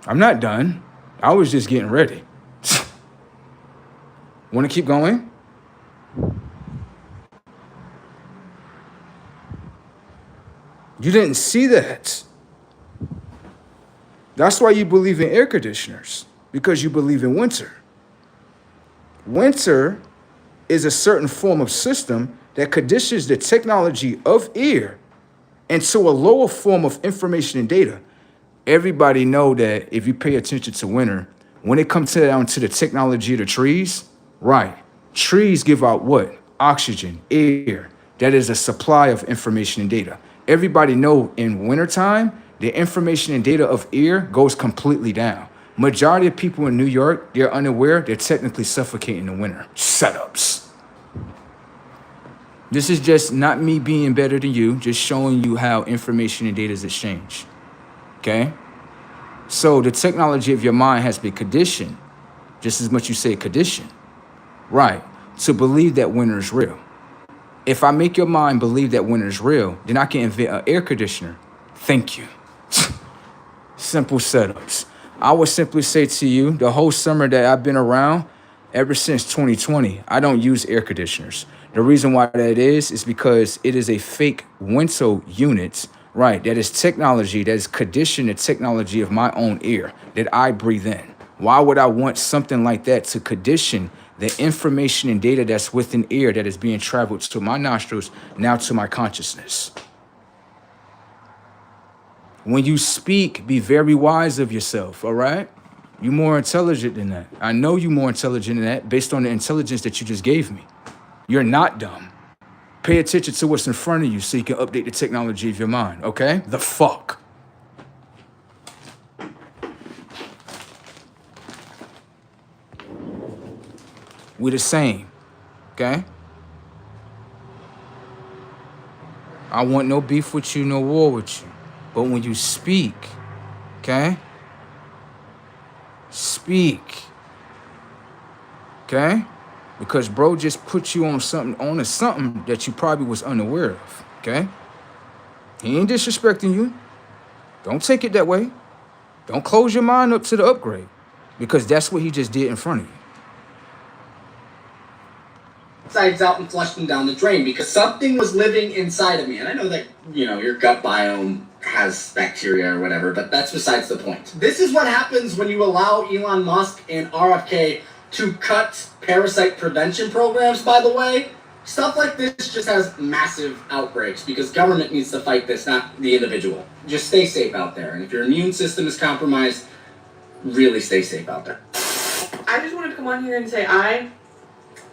I'm not done. I was just getting ready. Want to keep going? You didn't see that. That's why you believe in air conditioners, because you believe in winter. Winter is a certain form of system that conditions the technology of air into a lower form of information and data. Everybody know that if you pay attention to winter, when it comes down to the technology of the trees, right, trees give out what? Oxygen, air. That is a supply of information and data. Everybody know in wintertime, the information and data of air goes completely down. Majority of people in New York, they're unaware, they're technically suffocating in the winter. Setups. This is just not me being better than you, just showing you how information and data is exchanged. Okay? So the technology of your mind has been conditioned, just as much you say conditioned, right, to believe that winter is real. If I make your mind believe that winter is real, then I can invent an air conditioner. Thank you. Simple setups. I would simply say to you, the whole summer that I've been around, ever since 2020, I don't use air conditioners. The reason why that is because it is a fake window unit, right? That is technology that is conditioned the technology of my own air that I breathe in. Why would I want something like that to condition the information and data that's within air that is being traveled to my nostrils, now to my consciousness? When you speak, be very wise of yourself, all right? You're more intelligent than that. I know you're more intelligent than that based on the intelligence that you just gave me. You're not dumb. Pay attention to what's in front of you so you can update the technology of your mind, okay? The fuck? We're the same, okay? I want no beef with you, no war with you. But when you speak, okay? Speak, okay? Because bro just put you on something that you probably was unaware of, okay? He ain't disrespecting you. Don't take it that way. Don't close your mind up to the upgrade, because that's what he just did in front of you. Sides out and flushed them down the drain because something was living inside of me. And I know that, your gut biome has bacteria or whatever, but that's besides the point. This is what happens when you allow Elon Musk and RFK to cut parasite prevention programs, by the way. Stuff like this just has massive outbreaks because government needs to fight this, not the individual. Just stay safe out there. And if your immune system is compromised, really stay safe out there. I just wanted to come on here and say I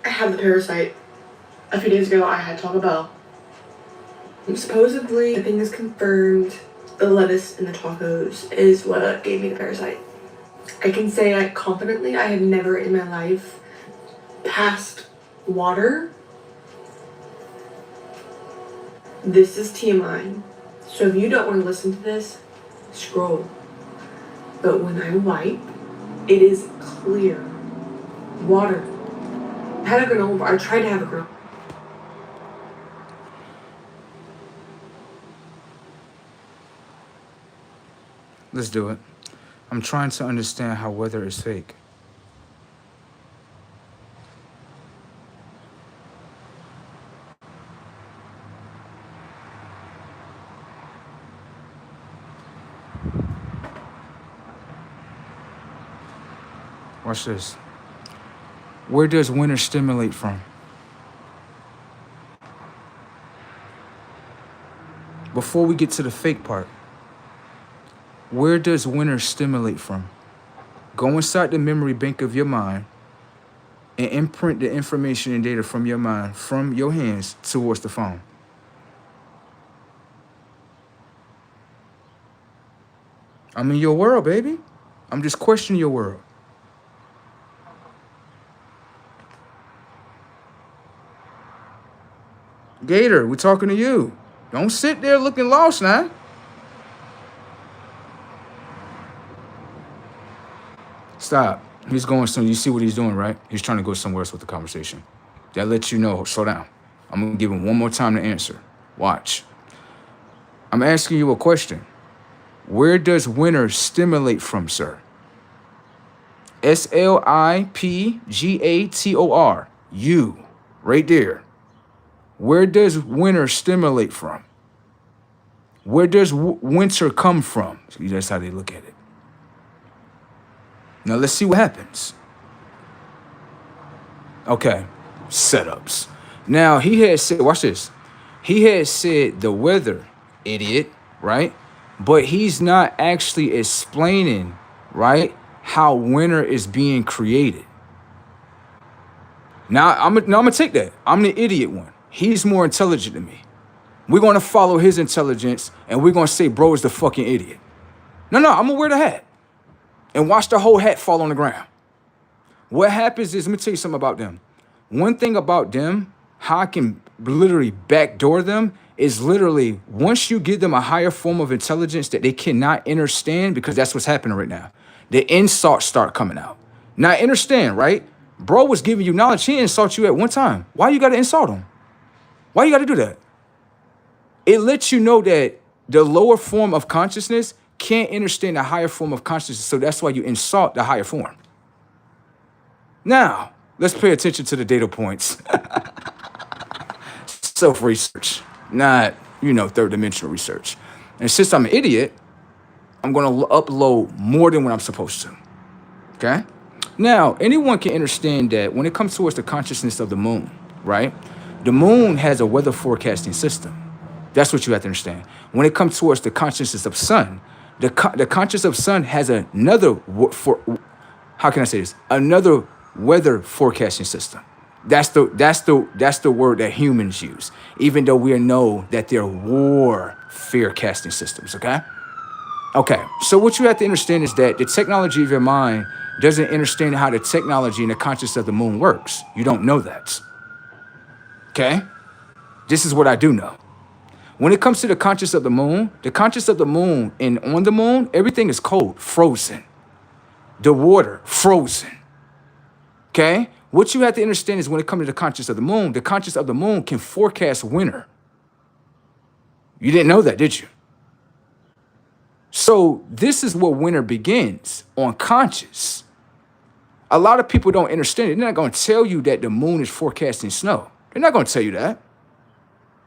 have the parasite. a few days ago I had Taco Bell. Supposedly, the thing is confirmed. The lettuce in the tacos is what gave me the parasite. I can say confidently I have never in my life passed water. This is TMI. So if you don't want to listen to this, scroll. But when I wipe, it is clear. Water. I had a granola bar. I tried to have a granola. Let's do it. I'm trying to understand how weather is fake. Watch this. Where does winter stimulate from? Before we get to the fake part, where does winter stimulate from? Go inside the memory bank of your mind and imprint the information and data from your mind, from your hands towards the phone. I'm in your world, baby. I'm just questioning your world. Gator, we're talking to you. Don't sit there looking lost now. Stop. He's going somewhere. You see what he's doing, right? He's trying to go somewhere else with the conversation. That lets you know, slow down. I'm going to give him one more time to answer. Watch. I'm asking you a question. Where does winter stimulate from, sir? SLIPGATOR. You. Right there. Where does winter stimulate from? Where does winter come from? See, that's how they look at it. Now let's see what happens. Okay, setups. Now he had said, watch this. He had said the weather, idiot, right? But he's not actually explaining, right, how winter is being created. Now I'm gonna take that. I'm the idiot one. He's more intelligent than me. We're gonna follow his intelligence and we're gonna say bro is the fucking idiot. No, I'm gonna wear the hat and watch the whole hat fall on the ground. What happens is, let me tell you something about them. One thing about them, how I can literally backdoor them, is literally once you give them a higher form of intelligence that they cannot understand, because that's what's happening right now, the insults start coming out. Now understand, right? Bro was giving you knowledge. He insulted you at one time. Why you gotta insult him? Why you gotta do that? It lets you know that the lower form of consciousness can't understand the higher form of consciousness, so that's why you insult the higher form. Now, let's pay attention to the data points. Self-research, not, third dimensional research. And since I'm an idiot, I'm gonna upload more than what I'm supposed to, okay? Now, anyone can understand that when it comes towards the consciousness of the moon, right? The moon has a weather forecasting system. That's what you have to understand. When it comes towards the consciousness of sun, the consciousness of sun has another, another weather forecasting system. That's the word that humans use, even though we know that they're warfare casting systems, okay? Okay, so what you have to understand is that the technology of your mind doesn't understand how the technology and the consciousness of the moon works. You don't know that, okay? This is what I do know. When it comes to the consciousness of the moon and on the moon, everything is cold, frozen. The water, frozen. Okay? What you have to understand is when it comes to the consciousness of the moon can forecast winter. You didn't know that, did you? So this is where winter begins, on conscious. A lot of people don't understand it. They're not going to tell you that the moon is forecasting snow. They're not going to tell you that.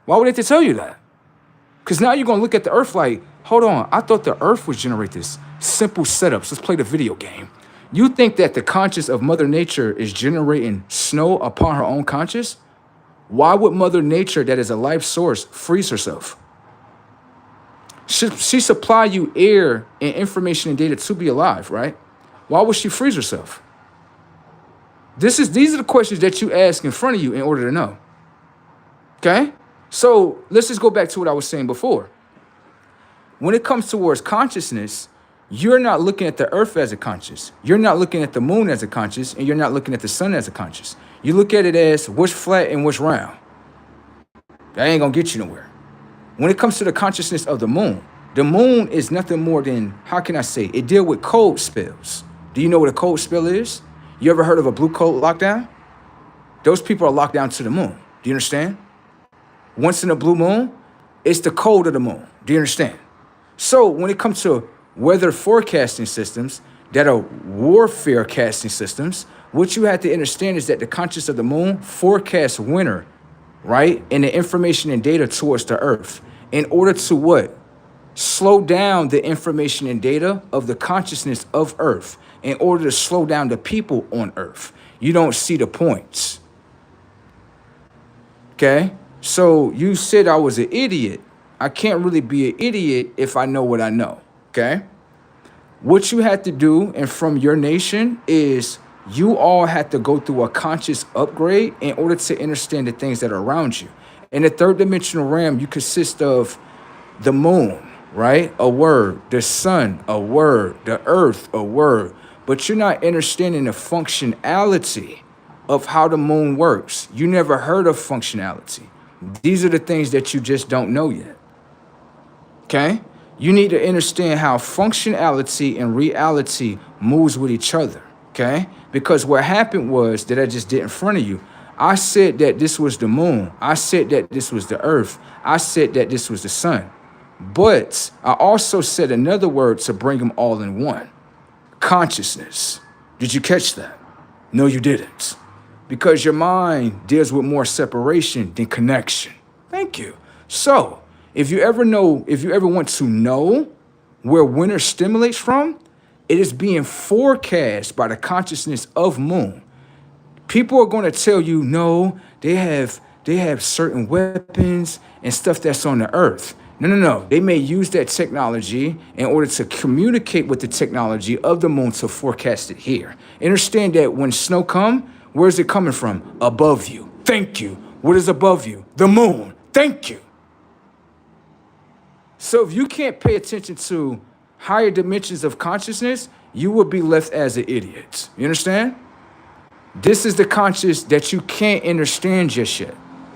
Why would they have to tell you that? Because now you're going to look at the earth like, hold on, I thought the earth would generate this. Simple setups. Let's play the video game. You think that the conscious of Mother Nature is generating snow upon her own conscious? Why would Mother Nature, that is a life source, freeze herself? She supply you air and information and data to be alive, right? Why would she freeze herself? These are the questions that you ask in front of you in order to know. Okay? So let's just go back to what I was saying before. When it comes towards consciousness, you're not looking at the earth as a conscious. You're not looking at the moon as a conscious, and you're not looking at the sun as a conscious. You look at it as what's flat and what's round. That ain't gonna get you nowhere. When it comes to the consciousness of the moon is nothing more than, how can I say, it deal with cold spells. Do you know what a cold spell is? You ever heard of a blue coat lockdown? Those people are locked down to the moon. Do you understand? Once in a blue moon, it's the cold of the moon. Do you understand? So when it comes to weather forecasting systems that are warfare casting systems, what you have to understand is that the conscious of the moon forecasts winter, right? And the information and data towards the earth in order to what? Slow down the information and data of the consciousness of earth in order to slow down the people on earth. You don't see the points. Okay? So you said I was an idiot. I can't really be an idiot if I know what I know. Okay? What you had to do, and from your nation, is you all had to go through a conscious upgrade in order to understand the things that are around you. In the third dimensional realm, you consist of the moon, right? A word. The sun, a word. The earth, a word. But you're not understanding the functionality of how the moon works. You never heard of functionality. These are the things that you just don't know yet. Okay? You need to understand how functionality and reality moves with each other. Okay? Because what happened was that I just did in front of you. I said that this was the moon. I said that this was the earth. I said that this was the sun. But I also said another word to bring them all in one. Consciousness. Did you catch that? No, you didn't. Because your mind deals with more separation than connection. Thank you. So, if you ever want to know where winter stimulates from, it is being forecast by the consciousness of moon. People are going to tell you, no, they have certain weapons and stuff that's on the earth. No. They may use that technology in order to communicate with the technology of the moon to forecast it here. Understand that when snow comes, where is it coming from? Above you. Thank you. What is above you? The moon. Thank you. So if you can't pay attention to higher dimensions of consciousness, you will be left as an idiot. You understand? This is the conscious that you can't understand just yet.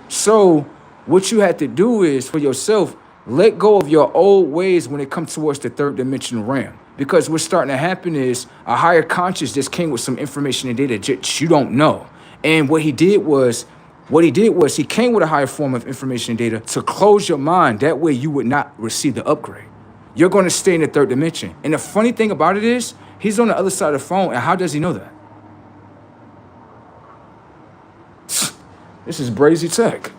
So what you have to do is, for yourself, let go of your old ways when it comes towards the third dimensional realm. Because what's starting to happen is a higher conscious just came with some information and data that you don't know. And what he did was he came with a higher form of information and data to close your mind. That way you would not receive the upgrade. You're going to stay in the third dimension. And the funny thing about it is, he's on the other side of the phone. And how does he know that? This is brazy tech.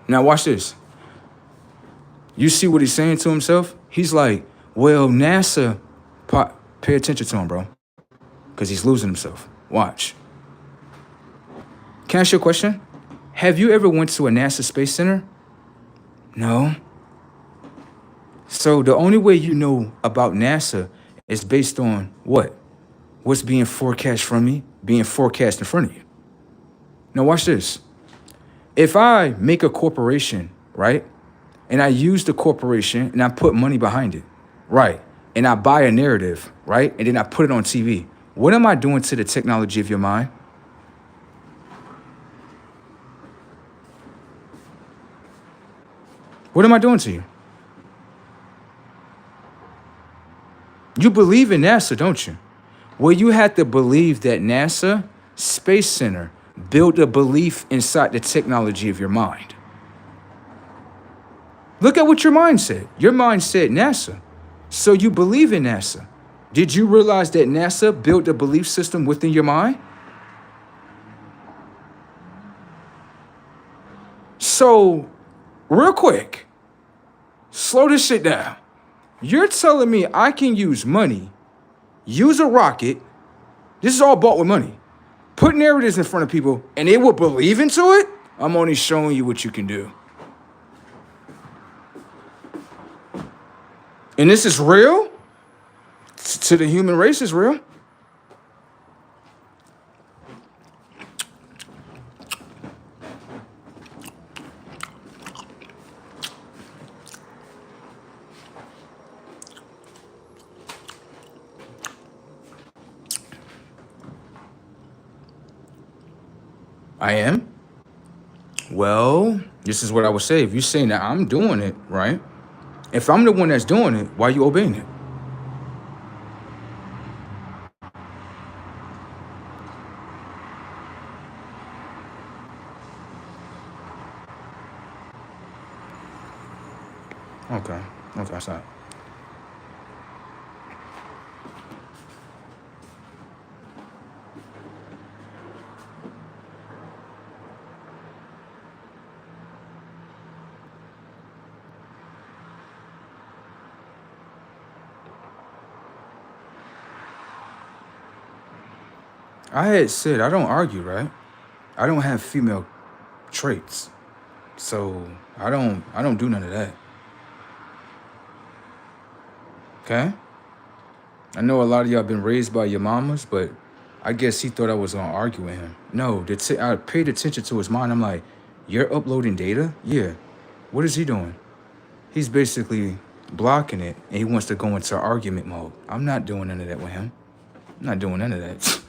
Now watch this. You see what he's saying to himself? He's like, well, NASA, pay attention to him, bro. Because he's losing himself. Watch. Can I ask you a question? Have you ever went to a NASA Space Center? No. So the only way you know about NASA is based on what? What's being forecast from me, being forecast in front of you. Now watch this. If I make a corporation, right, and I use the corporation and I put money behind it, right, and I buy a narrative, right, and then I put it on TV, what am I doing to the technology of your mind? What am I doing to you? You believe in NASA, don't you? Well, you have to believe that NASA Space Center build a belief inside the technology of your mind. Look at what your mind said. Your mind said NASA. So you believe in NASA. Did you realize that NASA built a belief system within your mind? So, real quick, slow this shit down. You're telling me I can use money, use a rocket, this is all bought with money, put narratives in front of people, and they will believe into it? I'm only showing you what you can do. And this is real? to the human race is real. I am? Well, this is what I would say. If you're saying that I'm doing it, right? If I'm the one that's doing it, why are you obeying it? Okay. Okay, sorry. I had said I don't argue, right? I don't have female traits. So I don't do none of that. Okay? I know a lot of y'all been raised by your mamas, but I guess he thought I was gonna argue with him. No, I paid attention to his mind. I'm like, you're uploading data? Yeah. What is he doing? He's basically blocking it, and he wants to go into argument mode. I'm not doing none of that with him. I'm not doing none of that.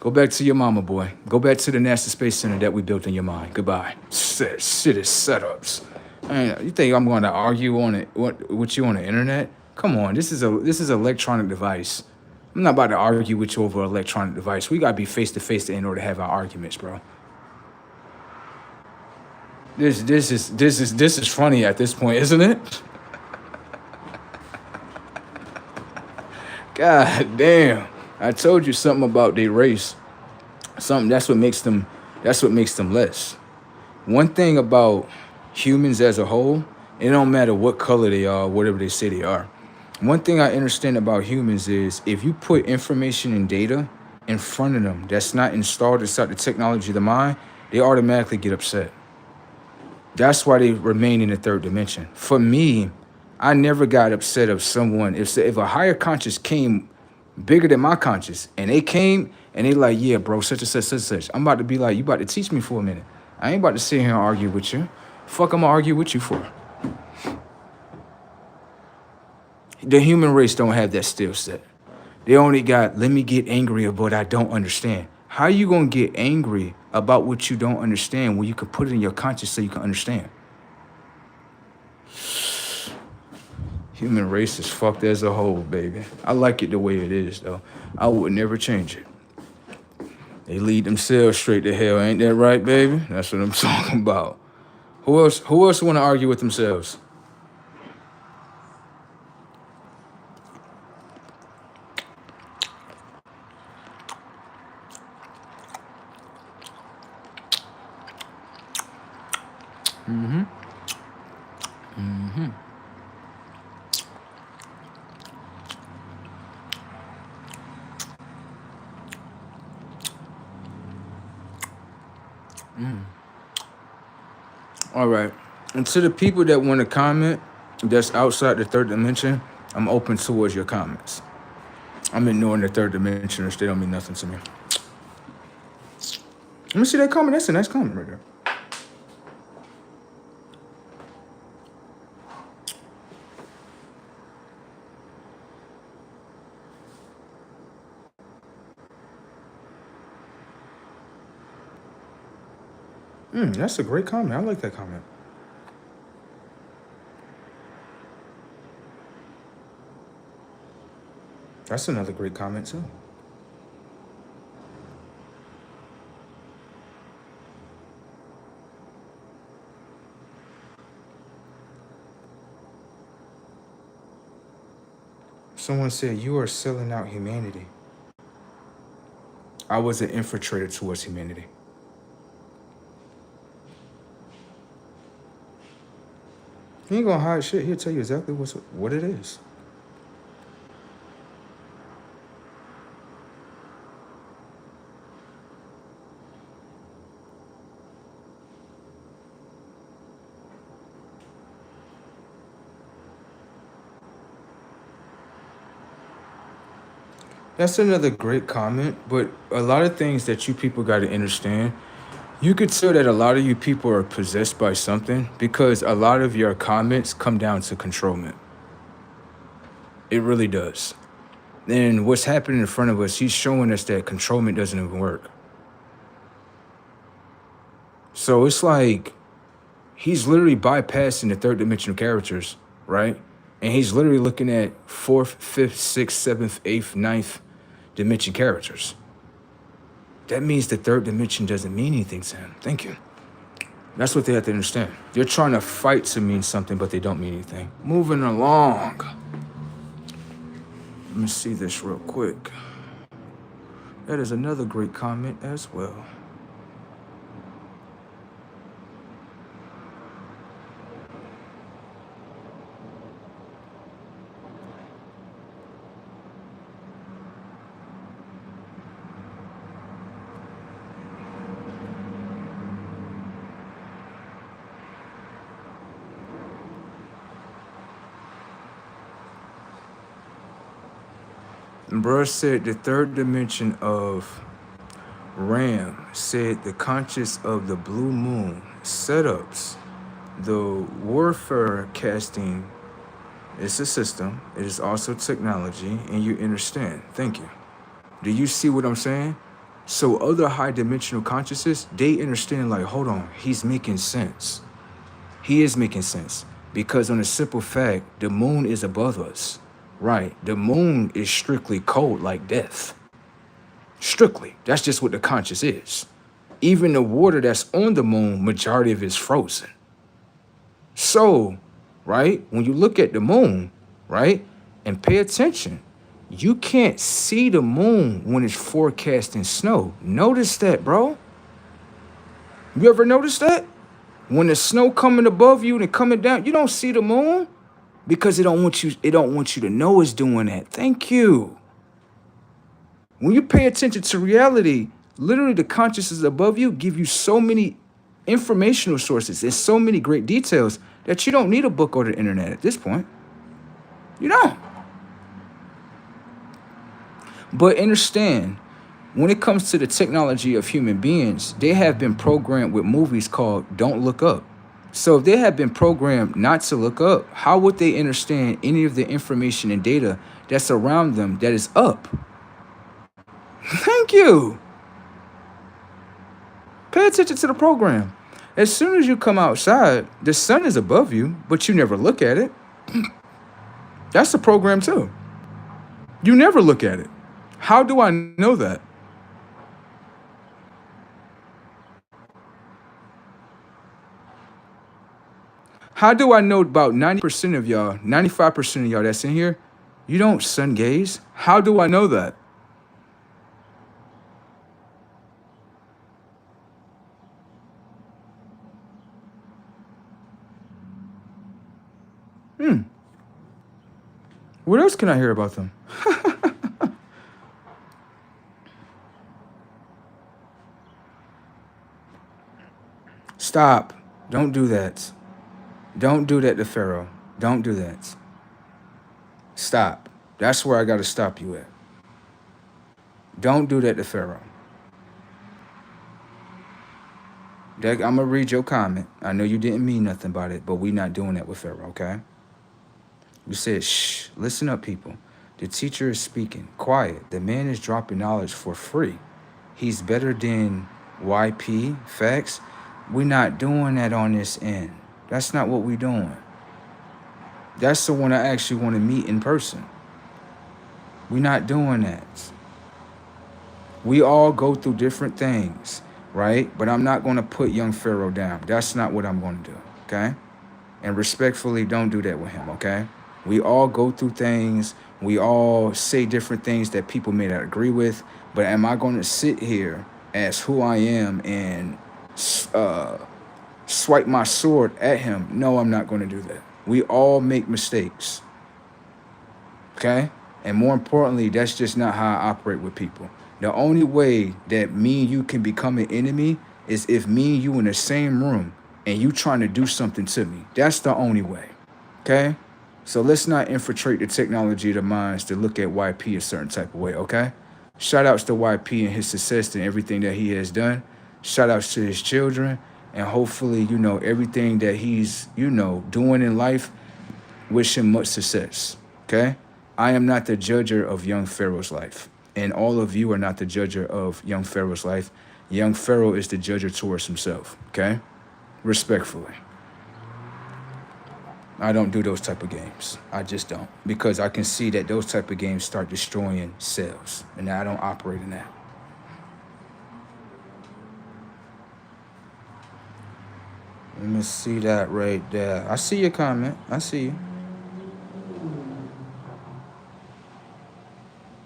Go back to your mama, boy. Go back to the NASA Space Center that we built in your mind. Goodbye. Shit is setups. You think I'm going to argue on it with you on the internet? Come on, this is an electronic device. I'm not about to argue with you over an electronic device. We gotta be face to face in order to have our arguments, bro. This is funny at this point, isn't it? God damn. I told you something about their race. Something that's what makes them less. One thing about humans as a whole, it don't matter what color they are, whatever they say they are. One thing I understand about humans is if you put information and data in front of them that's not installed inside the technology of the mind, they automatically get upset. That's why they remain in the third dimension. For me, I never got upset of someone. If a higher conscious came bigger than my conscious, and they came and they like, yeah, bro, such and such, such and such. I'm about to be like, you about to teach me for a minute. I ain't about to sit here and argue with you. Fuck, I'm gonna argue with you for. The human race don't have that skill set. They only got, let me get angry about what I don't understand. How you gonna get angry about what you don't understand when you can put it in your conscious so you can understand? Human race is fucked as a whole, baby. I like it the way it is, though. I would never change it. They lead themselves straight to hell, ain't that right, baby? That's what I'm talking about. Who else want to argue with themselves? All right. And to the people that want to comment that's outside the third dimension, I'm open towards your comments. I'm ignoring the third dimensioners. They don't mean nothing to me. Let me see that comment. That's a nice comment right there. That's a great comment. I like that comment. That's another great comment, too. Someone said, you are selling out humanity. I was an infiltrator towards humanity. He ain't gonna hide shit. He'll tell you exactly what it is. That's another great comment, but a lot of things that you people got to understand. You could tell that a lot of you people are possessed by something because a lot of your comments come down to controlment. It really does. And what's happening in front of us, he's showing us that controlment doesn't even work. So it's like he's literally bypassing the third dimensional characters, right? And he's literally looking at fourth, fifth, sixth, seventh, eighth, ninth dimension characters. That means the third dimension doesn't mean anything to him. Thank you. That's what they have to understand. They're trying to fight to mean something, but they don't mean anything. Moving along. Let me see this real quick. That is another great comment as well. Bruh said the third dimension of Ram said the conscious of the blue moon setups. The warfare casting is a system. It is also technology, and you understand. Thank you. Do you see what I'm saying? So other high dimensional consciousness, they understand like, hold on, he's making sense. He is making sense because on a simple fact, the moon is above us. Right. The moon is strictly cold like death. Strictly. That's just what the conscious is. Even the water that's on the moon, majority of it is frozen. So, right, when you look at the moon, right, and pay attention, you can't see the moon when it's forecasting snow. Notice that, bro. You ever notice that? When the snow coming above you and coming down, you don't see the moon. Because it don't want you to know it's doing that. Thank you. When you pay attention to reality, literally the consciousness above you give you so many informational sources and so many great details that you don't need a book or the internet at this point. You don't. But understand, when it comes to the technology of human beings, they have been programmed with movies called Don't Look Up. So if they have been programmed not to look up, how would they understand any of the information and data that's around them that is up? Thank you. Pay attention to the program. As soon as you come outside, the sun is above you, but you never look at it. That's the program too. You never look at it. How do I know that? How do I know about 90% of y'all, 95% of y'all that's in here, you don't sun gaze? How do I know that? What else can I hear about them? Stop. Don't do that. Don't do that to Pharaoh. Don't do that. Stop. That's where I got to stop you at. Don't do that to Pharaoh. I'm going to read your comment. I know you didn't mean nothing about it, but we not doing that with Pharaoh, okay? You said, shh, listen up, people. The teacher is speaking. Quiet. The man is dropping knowledge for free. He's better than YP. Facts. We're not doing that on this end. That's not what we're doing. That's the one I actually want to meet in person. We're not doing that. We all go through different things, right? But I'm not going to put young Pharaoh down. That's not what I'm going to do, okay? And respectfully, don't do that with him, okay? We all go through things. We all say different things that people may not agree with. But am I going to sit here as who I am and swipe my sword at him? No, I'm not going to do that. We all make mistakes, okay? And more importantly, that's just not how I operate with people. The only way that me and you can become an enemy is if me and you in the same room and you trying to do something to me. That's the only way, okay? So let's not infiltrate the technology of the minds to look at YP a certain type of way, okay? Shout outs to YP and his success and everything that he has done. Shout outs to his children. And hopefully, you know, everything that he's, you know, doing in life, wish him much success, okay? I am not the judger of young Pharaoh's life. And all of you are not the judger of young Pharaoh's life. Young Pharaoh is the judger towards himself, okay? Respectfully. I don't do those type of games. I just don't. Because I can see that those type of games start destroying cells. And I don't operate in that. Let me see that right there. I see your comment. I see you.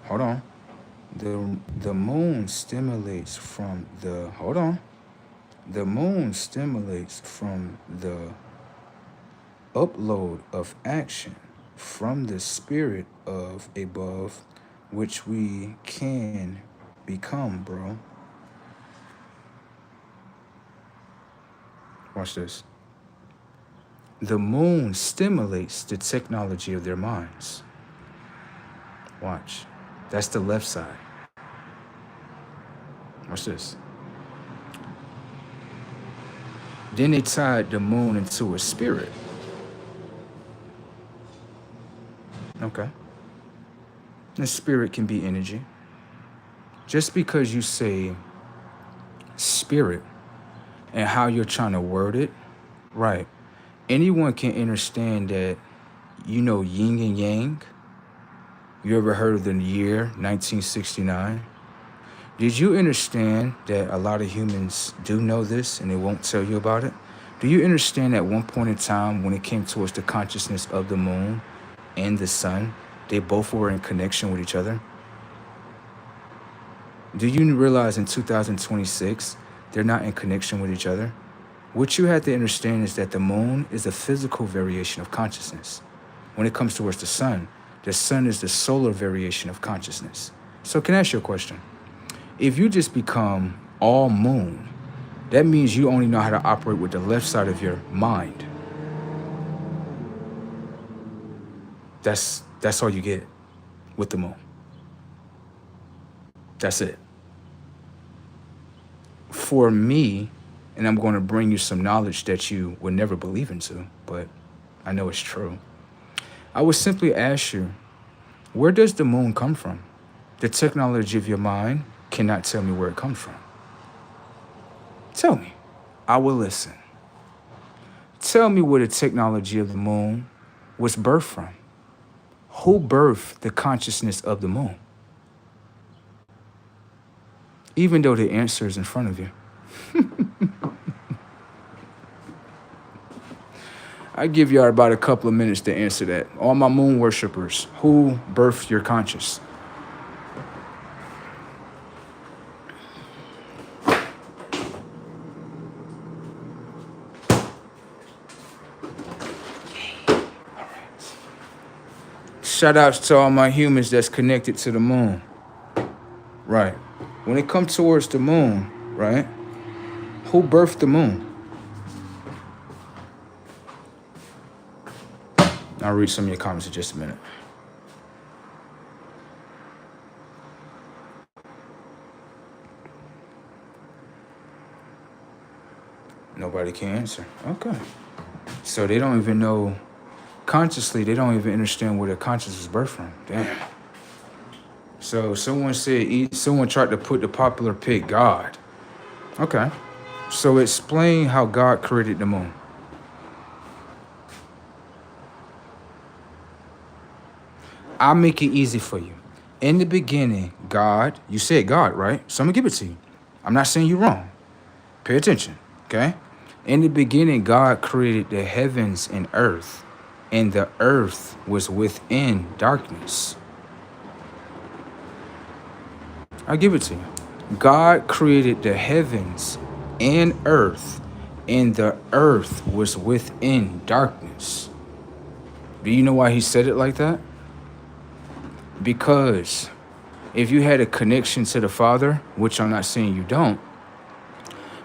Hold on. The moon stimulates from the... Hold on. The moon stimulates from the upload of action from the spirit of above, which we can become, bro. Watch this. The moon stimulates the technology of their minds. Watch. That's the left side. Watch this. Then they tied the moon into a spirit. Okay. The spirit can be energy. Just because you say spirit and how you're trying to word it, right? Anyone can understand that, you know, yin and yang. You ever heard of the year 1969? Did you understand that a lot of humans do know this and they won't tell you about it? Do you understand at one point in time when it came towards the consciousness of the moon and the sun, they both were in connection with each other? Do you realize in 2026, they're not in connection with each other? What you have to understand is that the moon is a physical variation of consciousness. When it comes towards the sun is the solar variation of consciousness. So can I ask you a question? If you just become all moon, that means you only know how to operate with the left side of your mind. That's all you get with the moon. That's it. For me, and I'm going to bring you some knowledge that you would never believe into, but I know it's true. I would simply ask you, where does the moon come from? The technology of your mind cannot tell me where it comes from. Tell me. I will listen. Tell me where the technology of the moon was birthed from. Who birthed the consciousness of the moon? Even though the answer is in front of you. I give y'all about a couple of minutes to answer that. All my moon worshipers, who birthed your conscious? Shout outs to all my humans that's connected to the moon. Right. When it comes towards the moon, right? Who birthed the moon? I'll read some of your comments in just a minute. Nobody can answer. Okay. So they don't even know, consciously, they don't even understand where their consciousness was birthed from. Damn. So someone tried to put the popular pick God. Okay. So explain how God created the moon. I'll make it easy for you. In the beginning, God, you said God, right? So I'm gonna give it to you. I'm not saying you're wrong. Pay attention, okay? In the beginning, God created the heavens and earth, and the earth was within darkness. I'll give it to you. God created the heavens and the earth was within darkness. Do you know why he said it like that? Because if you had a connection to the Father, which I'm not saying you don't,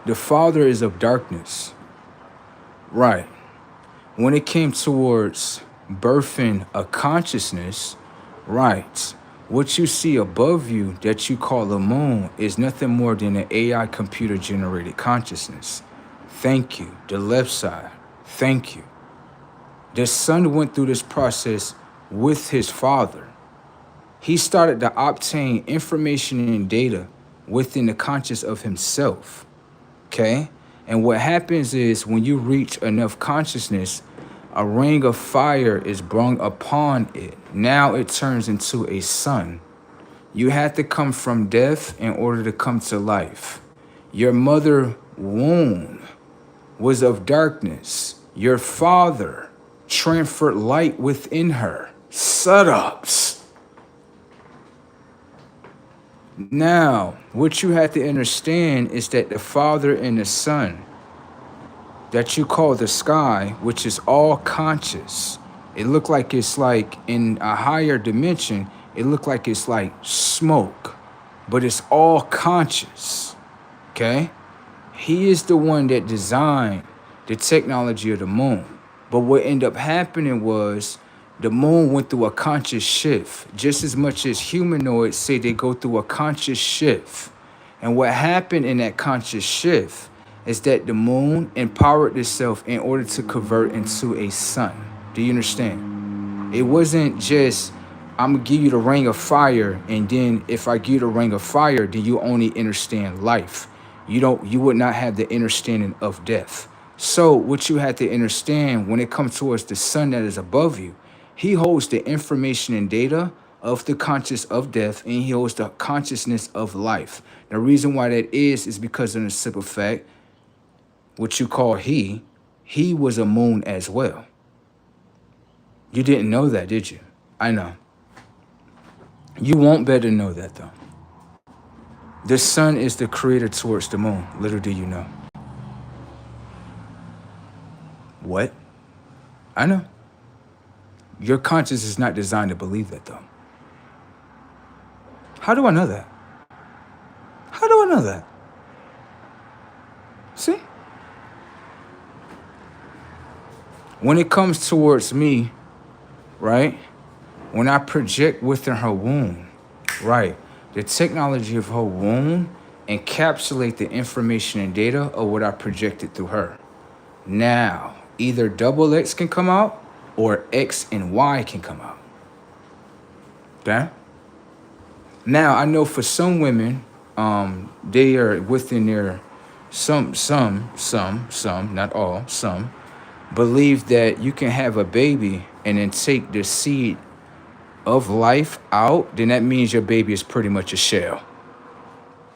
the Father is of darkness. Right. When it came towards birthing a consciousness, right? What you see above you that you call the moon is nothing more than an AI computer generated consciousness. Thank you. The left side. Thank you. The son went through this process with his father. He started to obtain information and data within the conscious of himself. Okay? And what happens is when you reach enough consciousness, a ring of fire is brung upon it. Now it turns into a sun. You had to come from death in order to come to life. Your mother womb was of darkness. Your father transferred light within her. Setups. Now, what you have to understand is that the Father and the Son that you call the sky, which is all conscious, it looked like it's like in a higher dimension, it looked like it's like smoke, but it's all conscious, okay? He is the one that designed the technology of the moon. But what ended up happening was the moon went through a conscious shift, just as much as humanoids say they go through a conscious shift. And what happened in that conscious shift is that the moon empowered itself in order to convert into a sun. Do you understand? It wasn't just, I'm gonna give you the ring of fire, and then if I give you the ring of fire, then you only understand life. You would not have the understanding of death. So what you have to understand when it comes towards the sun that is above you, he holds the information and data of the conscious of death, and he holds the consciousness of life. The reason why that is because of the simple fact, what you call he was a moon as well. You didn't know that, did you? I know. You won't better know that though. The sun is the creator towards the moon. Little do you know. What? I know. Your conscience is not designed to believe that though. How do I know that? How do I know that? See? When it comes towards me, right? When I project within her womb, right? The technology of her womb encapsulate the information and data of what I projected through her. Now, either double X can come out or X and Y can come out. Okay? Now, I know for some women, they are within their, some, not all, some, believe that you can have a baby and then take the seed of life out, then that means your baby is pretty much a shell.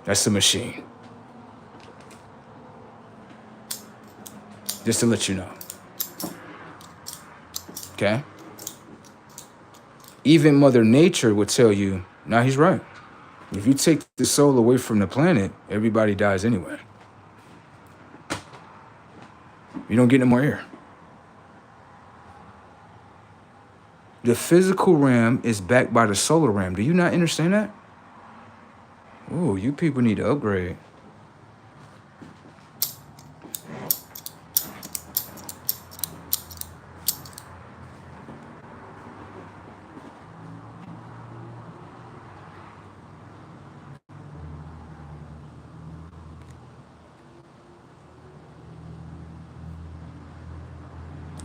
That's a machine. Just to let you know. Okay? Even Mother Nature would tell you, nah, he's right. If you take the soul away from the planet, everybody dies anyway. You don't get no more air. The physical realm is backed by the solar realm. Do you not understand that? Ooh, you people need to upgrade.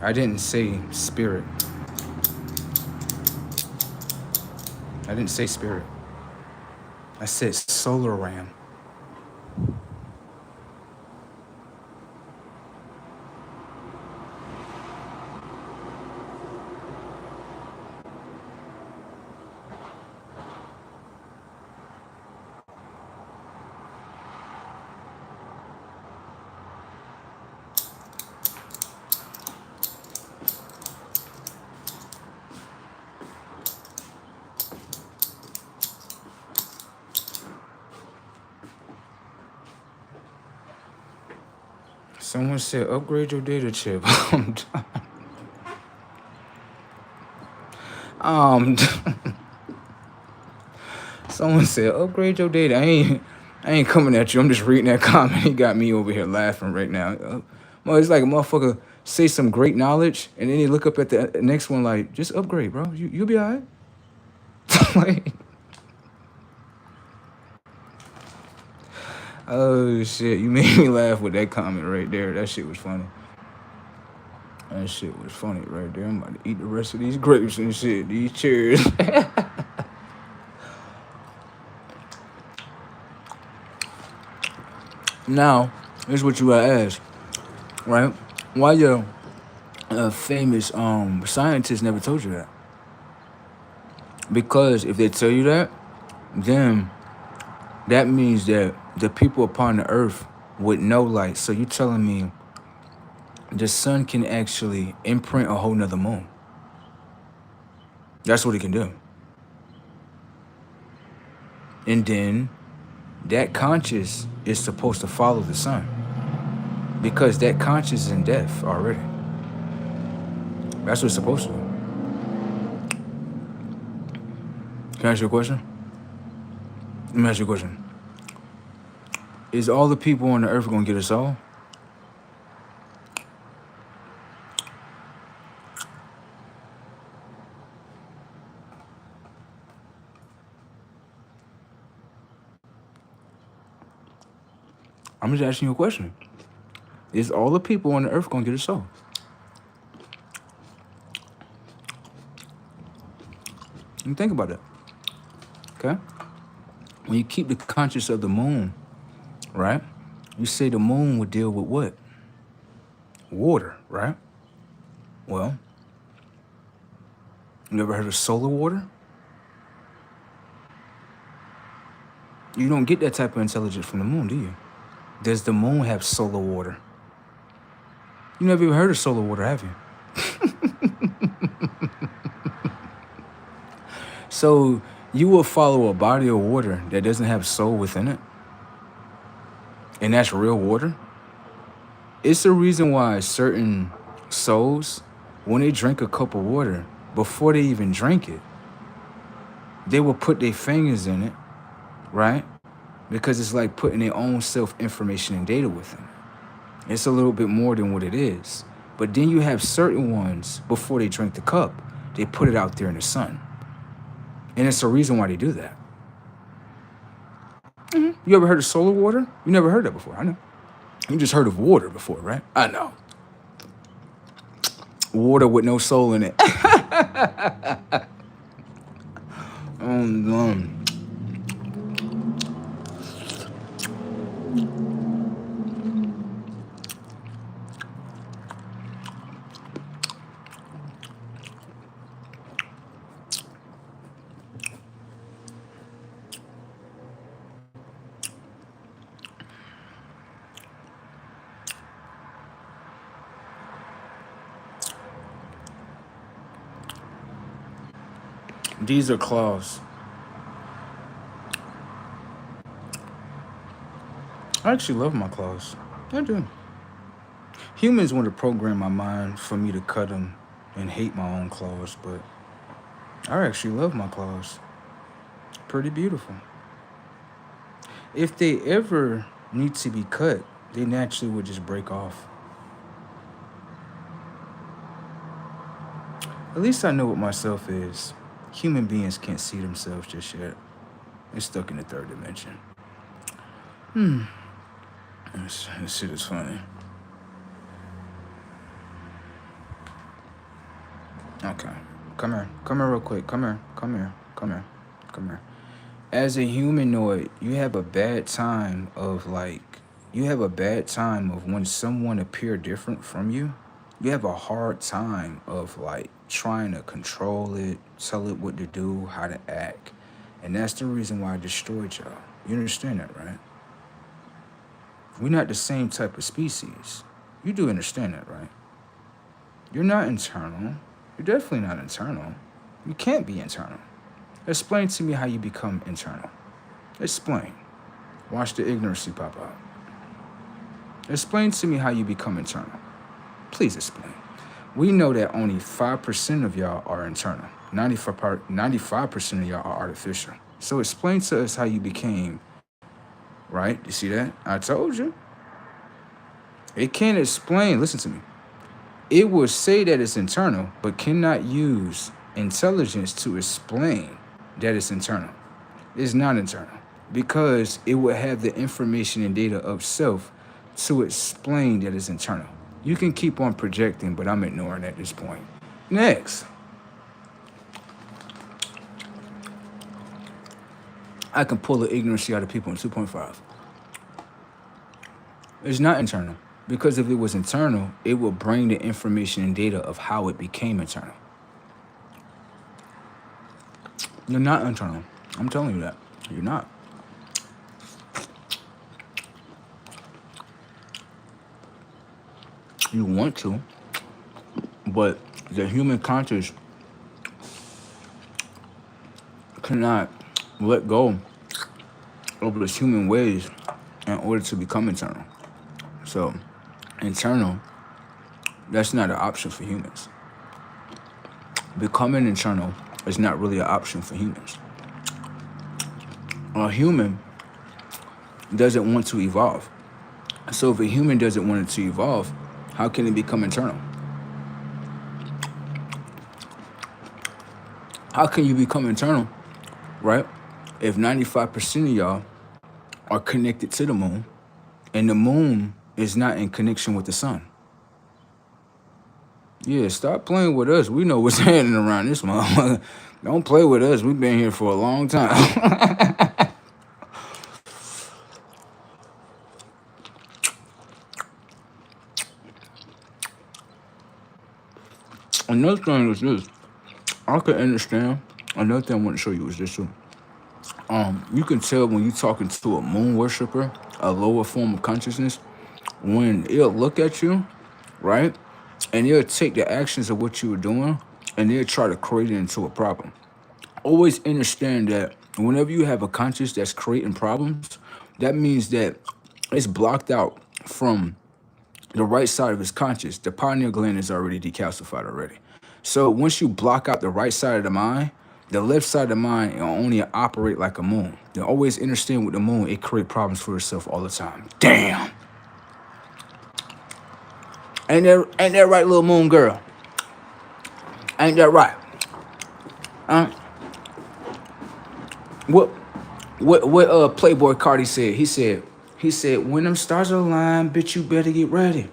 I didn't say spirit. I didn't say spirit. I said solar realm. Someone said, upgrade your data chip. Someone said, upgrade your data. I ain't coming at you. I'm just reading that comment. He got me over here laughing right now. Well, it's like a motherfucker say some great knowledge, and then they look up at the next one like, just upgrade, bro. You'll be all right. Like, oh shit, you made me laugh with that comment right there. That shit was funny. That shit was funny right there. I'm about to eat the rest of these grapes and shit. These cherries. Now, here's what you gotta ask, right? Why your famous scientists never told you that? Because if they tell you that, then that means that the people upon the earth would know light. So you telling me the sun can actually imprint a whole nother moon? That's what it can do. And then that conscious is supposed to follow the sun, because that conscious is in death already. That's what it's supposed to do. Can I ask you a question? Let me ask you a question. Is all the people on the earth gonna get a soul? I'm just asking you a question. Is all the people on the earth gonna get a soul? You think about that. Okay? When you keep the conscious of the moon, right? You say the moon would deal with what? Water, right? Well, you ever heard of solar water? You don't get that type of intelligence from the moon, do you? Does the moon have solar water? You never even heard of solar water, have you? So you will follow a body of water that doesn't have soul within it? And that's real water? It's the reason why certain souls, when they drink a cup of water, before they even drink it, they will put their fingers in it, right? Because it's like putting their own self-information and data within it. It's a little bit more than what it is. But then you have certain ones, before they drink the cup, they put it out there in the sun. And it's the reason why they do that. Mm-hmm. You ever heard of solar water? You never heard that before, I know. You just heard of water before, right? I know. Water with no soul in it. These are claws. I actually love my claws. I do. Humans want to program my mind for me to cut them and hate my own claws, but I actually love my claws. Pretty beautiful. If they ever need to be cut, they naturally would just break off. At least I know what myself is. Human beings can't see themselves just yet. They're stuck in the third dimension. This shit is funny. Okay. Come here. Come here real quick. Come here. Come here. Come here. Come here. As a humanoid, you have a bad time of when someone appear different from you. You have a hard time of like trying to control it, tell it what to do, how to act. And that's the reason why I destroyed y'all. You understand that, right? We're not the same type of species. You do understand that, right? You're not internal. You're definitely not internal. You can't be internal. Explain to me how you become internal. Explain. Watch the ignorancy pop out. Explain to me how you become internal. Please explain. We know that only 5% of y'all are internal. 95% of y'all are artificial. So explain to us how you became, right? You see that? I told you. It can't explain. Listen to me. It will say that it's internal, but cannot use intelligence to explain that it's internal. It's not internal because it will have the information and data of self to explain that it's internal. You can keep on projecting, but I'm ignoring at this point. Next. I can pull the ignorancy out of people in 2.5. It's not internal. Because if it was internal, it will bring the information and data of how it became internal. You're not internal. I'm telling you that. You're not. You want to, but the human conscious cannot let go of its human ways in order to become internal. So, internal, that's not an option for humans. Becoming internal is not really an option for humans. A human doesn't want to evolve. So if a human doesn't want it to evolve, how can it become internal? How can you become internal, right? If 95% of y'all are connected to the moon, and the moon is not in connection with the sun. Yeah, stop playing with us. We know what's happening around this motherfucker. Don't play with us. We've been here for a long time. Another thing is this. I can understand. Another thing I want to show you is this too. You can tell when you're talking to a moon worshiper, a lower form of consciousness, when it'll look at you, right? And they'll take the actions of what you were doing and they'll try to create it into a problem. Always understand that whenever you have a conscious that's creating problems, that means that it's blocked out from the right side of his conscious. The pineal gland is already decalcified already. So once you block out the right side of the mind, the left side of the mind will only operate like a moon. You always understand with the moon, it creates problems for itself all the time. Damn. Ain't that right, little moon girl? Ain't that right? What Playboy Cardi said? He said, when them stars align, bitch, you better get ready.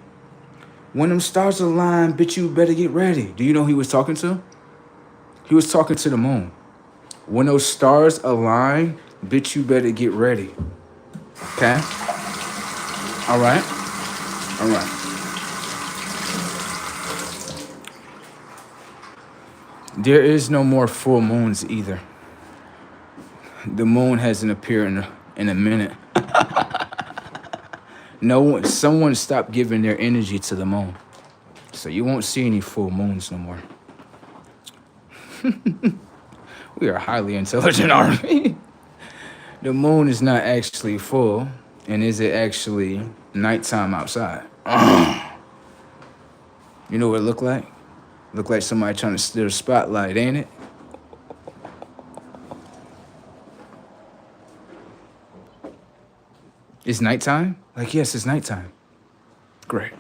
When them stars align, bitch, you better get ready. Do you know who he was talking to? He was talking to the moon. When those stars align, bitch, you better get ready. Okay? All right? All right. There is no more full moons either. The moon hasn't appeared in a minute. Someone stopped giving their energy to the moon. So you won't see any full moons no more. We are highly intelligent, aren't we? The moon is not actually full, and is it actually nighttime outside? You know what it look like? Look like somebody trying to steal the spotlight, ain't it? It's nighttime? Like, yes, it's nighttime. Great.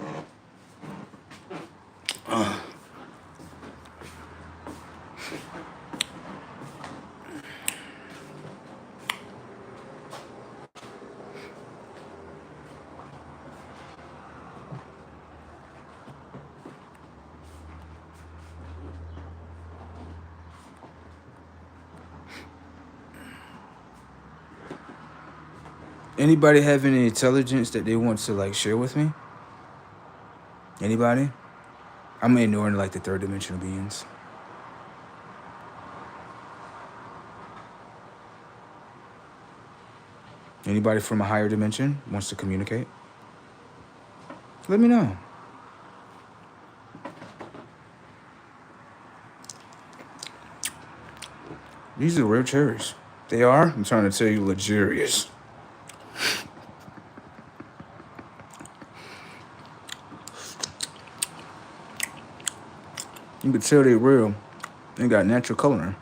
Anybody have any intelligence that they want to like share with me? Anybody? I'm ignoring like the third dimensional beings. Anybody from a higher dimension wants to communicate? Let me know. These are rare cherries. They are? I'm trying to tell you, luxurious. You can tell they're real. They got natural coloring.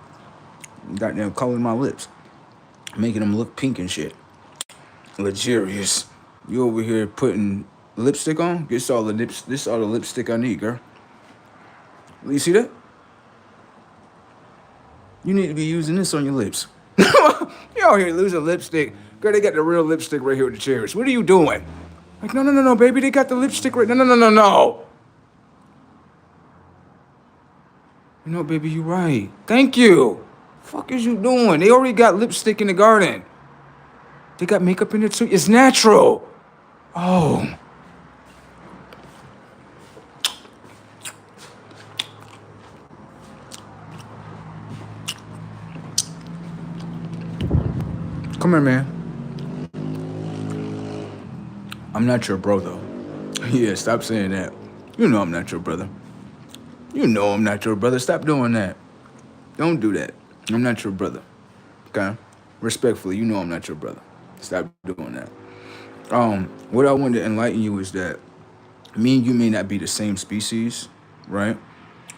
Got them coloring my lips, making them look pink and shit. Luxurious. You over here putting lipstick on? This all the lipstick I need, girl. You see that? You need to be using this on your lips. You out here losing lipstick. Girl, they got the real lipstick right here with the cherries. What are you doing? Like, no, baby. They got the lipstick right. No. You know, baby, you right. Thank you. Fuck is you doing? They already got lipstick in the garden. They got makeup in there too. It's natural. Oh. Come here, man. I'm not your brother. Yeah, stop saying that. You know I'm not your brother. You know I'm not your brother. Stop doing that. Don't do that. I'm not your brother. Okay? Respectfully, you know I'm not your brother. Stop doing that. What I wanted to enlighten you is that me and you may not be the same species, right?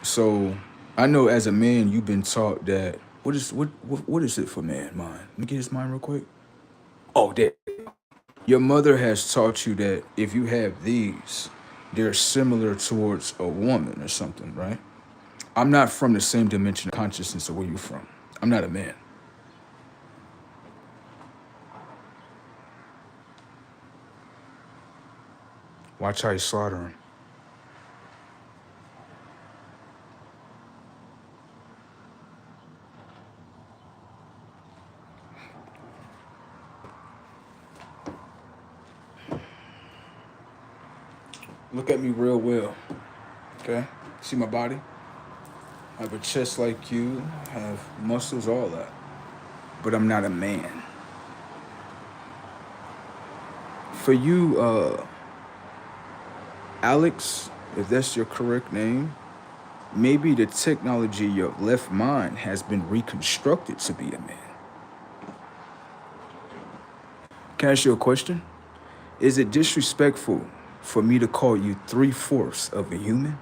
So I know as a man, you've been taught that what is it for man? Mind. Let me get his mind real quick. Oh, there. Your mother has taught you that if you have these, they're similar towards a woman or something, right? I'm not from the same dimension of consciousness of where you're from. I'm not a man. Watch how you slaughter him. Look at me real well, okay? See my body? I have a chest like you, I have muscles, all that. But I'm not a man. For you, Alex, if that's your correct name, maybe the technology of your left mind has been reconstructed to be a man. Can I ask you a question? Is it disrespectful for me to call you 3/4 of a human?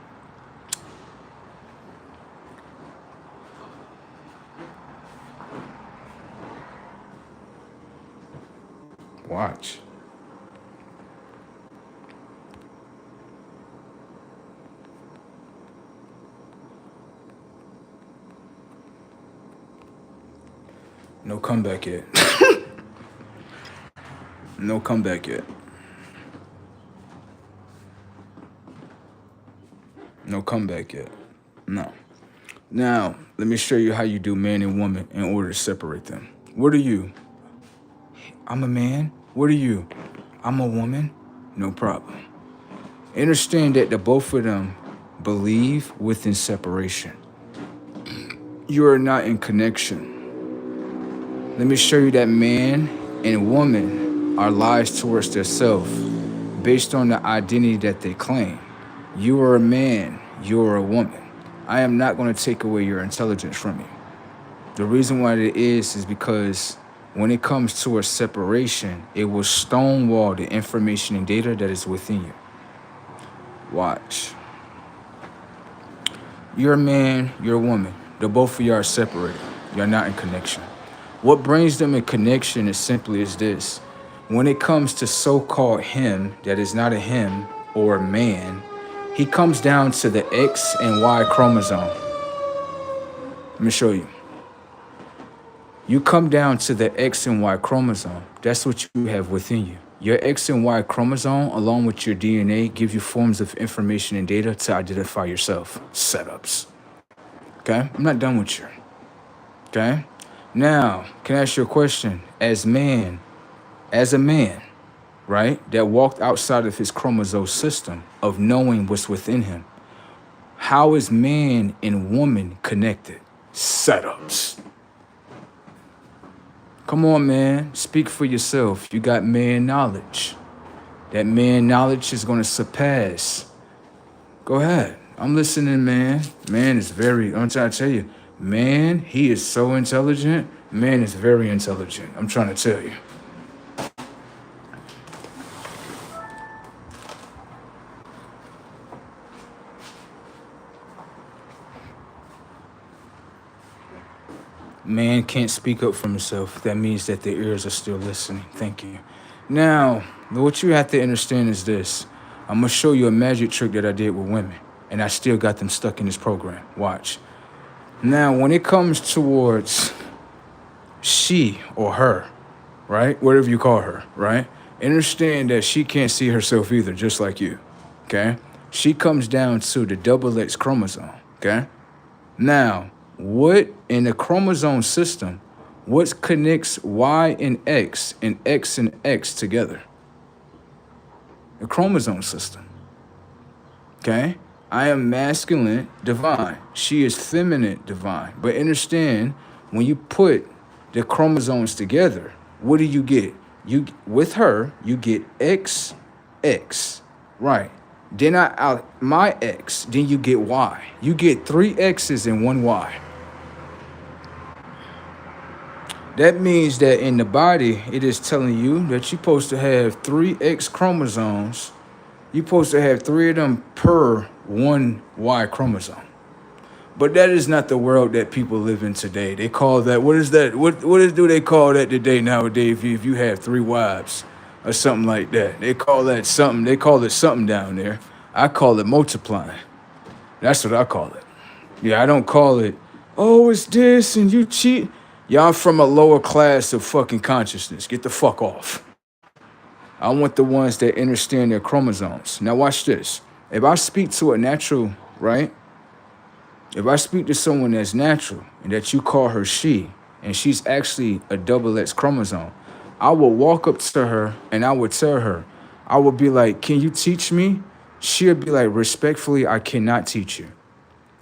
Watch. No comeback yet. No comeback yet. No comeback yet. No. Now, let me show you how you do man and woman in order to separate them. What are you? I'm a man. What are you? I'm a woman. No problem. Understand that the both of them believe within separation. You are not in connection. Let me show you that man and woman are lies towards themselves based on the identity that they claim. You are a man, you are a woman. I am not going to take away your intelligence from you. The reason why it is because when it comes to a separation, it will stonewall the information and data that is within you. Watch. You're a man, you're a woman. The both of you are separated. You're not in connection. What brings them in connection is simply as this. When it comes to so-called him that is not a him or a man, he comes down to the X and Y chromosome. Let me show you. You come down to the X and Y chromosome. That's what you have within you. Your X and Y chromosome, along with your DNA, give you forms of information and data to identify yourself. Setups. Okay? I'm not done with you. Okay? Now, can I ask you a question? As a man, right, that walked outside of his chromosome system of knowing what's within him, how is man and woman connected? Setups. Come on, man. Speak for yourself. You got man knowledge. That man knowledge is going to surpass. Go ahead. I'm listening, man. Man is I'm trying to tell you, man, he is so intelligent. Man is very intelligent. I'm trying to tell you. Man can't speak up for himself. That means that their ears are still listening. Thank you. Now, what you have to understand is this. I'm going to show you a magic trick that I did with women. And I still got them stuck in this program. Watch. Now, when it comes towards she or her, right? Whatever you call her, right? Understand that she can't see herself either, just like you, okay? She comes down to the double X chromosome, okay? Now, what in the chromosome system, what connects Y and X together? The chromosome system, okay? I am masculine, divine. She is feminine, divine. But understand, when you put the chromosomes together, what do you get? With her, you get XX, right? Then my X, then you get Y. You get 3 X's and 1 Y. That means that in the body, it is telling you that you're supposed to have 3 X chromosomes. You're supposed to have 3 of them per 1 Y chromosome. But that is not the world that people live in today. They call that, what is that? What do they call that today nowadays if you have 3 wives or something like that? They call that something. They call it something down there. I call it multiplying. That's what I call it. Yeah, I don't call it, oh, it's this and you cheat. Y'all from a lower class of fucking consciousness. Get the fuck off. I want the ones that understand their chromosomes. Now watch this. If I speak to a natural, right? If I speak to someone that's natural and that you call her she, and she's actually a double X chromosome, I will walk up to her and I would tell her, I would be like, can you teach me? She'll be like, respectfully, I cannot teach you.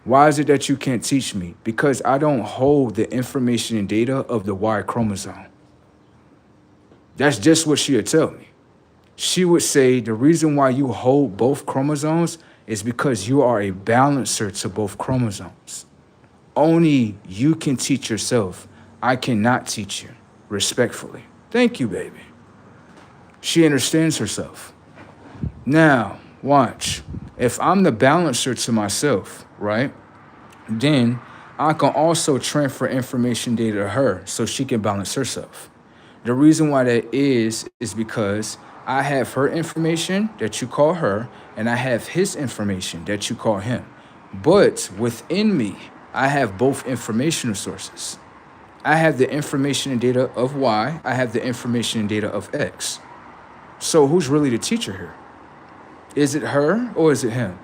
Why is it that you can't teach me? Because I don't hold the information and data of the Y chromosome. That's just what she'll tell me. She would say the reason why you hold both chromosomes is because you are a balancer to both chromosomes. Only you can teach yourself. I cannot teach you, respectfully. Thank you, baby. She understands herself. Now, watch. If I'm the balancer to myself, right, then I can also transfer information data to her so she can balance herself. The reason why that is because I have her information that you call her, and I have his information that you call him. But within me, I have both informational sources. I have the information and data of Y. I have the information and data of X. So who's really the teacher here? Is it her or is it him?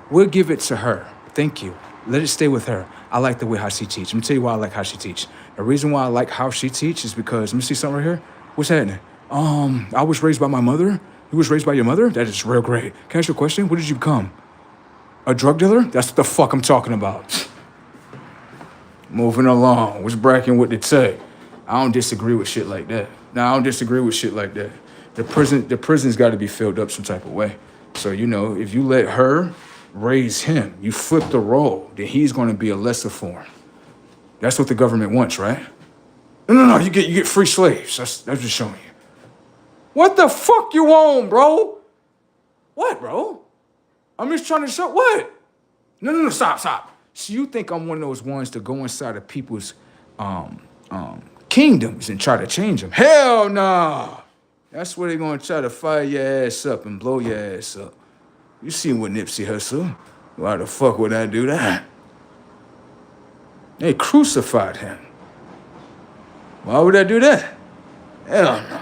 We'll give it to her. Thank you. Let it stay with her. I like the way how she teaches. Let me tell you why I like how she teaches. The reason why I like how she teaches is because, let me see something right here. What's happening? I was raised by my mother. You was raised by your mother? That is real great. Can I ask you a question? What did you become? A drug dealer? That's what the fuck I'm talking about. Moving along. What's bracking what they say? I don't disagree with shit like that. No, I don't disagree with shit like that. The prison's got to be filled up some type of way. So, you know, if you let her raise him, you flip the role, then he's going to be a lesser form. That's what the government wants, right? No. You get free slaves. That's just showing you. What the fuck you on, bro? What, bro? I'm just trying to show what? No, stop. So you think I'm one of those ones to go inside of people's kingdoms and try to change them? Hell nah. That's where they're gonna try to fire your ass up and blow your ass up. You seen what Nipsey Hussle? Why the fuck would I do that? They crucified him. Why would I do that? Hell no.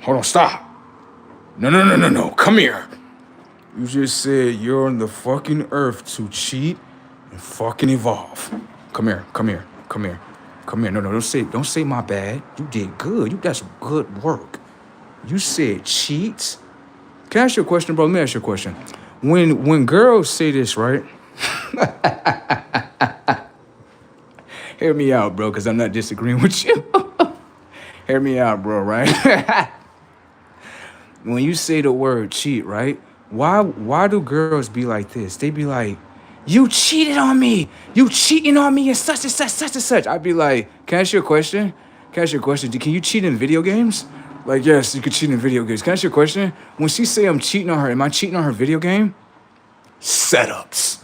Hold on, stop. No. Come here. You just said you're on the fucking earth to cheat and fucking evolve. Come here. No, don't say my bad. You did good. That's good work. You said cheat. Can I ask you a question, bro? Let me ask you a question. When girls say this, right? Hear me out, bro, because I'm not disagreeing with you. Hear me out, bro, right? When you say the word cheat, right? Why do girls be like this? They be like, you cheated on me. You cheating on me and such and such, such and such. I'd be like, can I ask you a question? Can I ask you a question? Can you cheat in video games? Like, yes, you can cheat in video games. Can I ask you a question? When she say I'm cheating on her, am I cheating on her video game? Setups.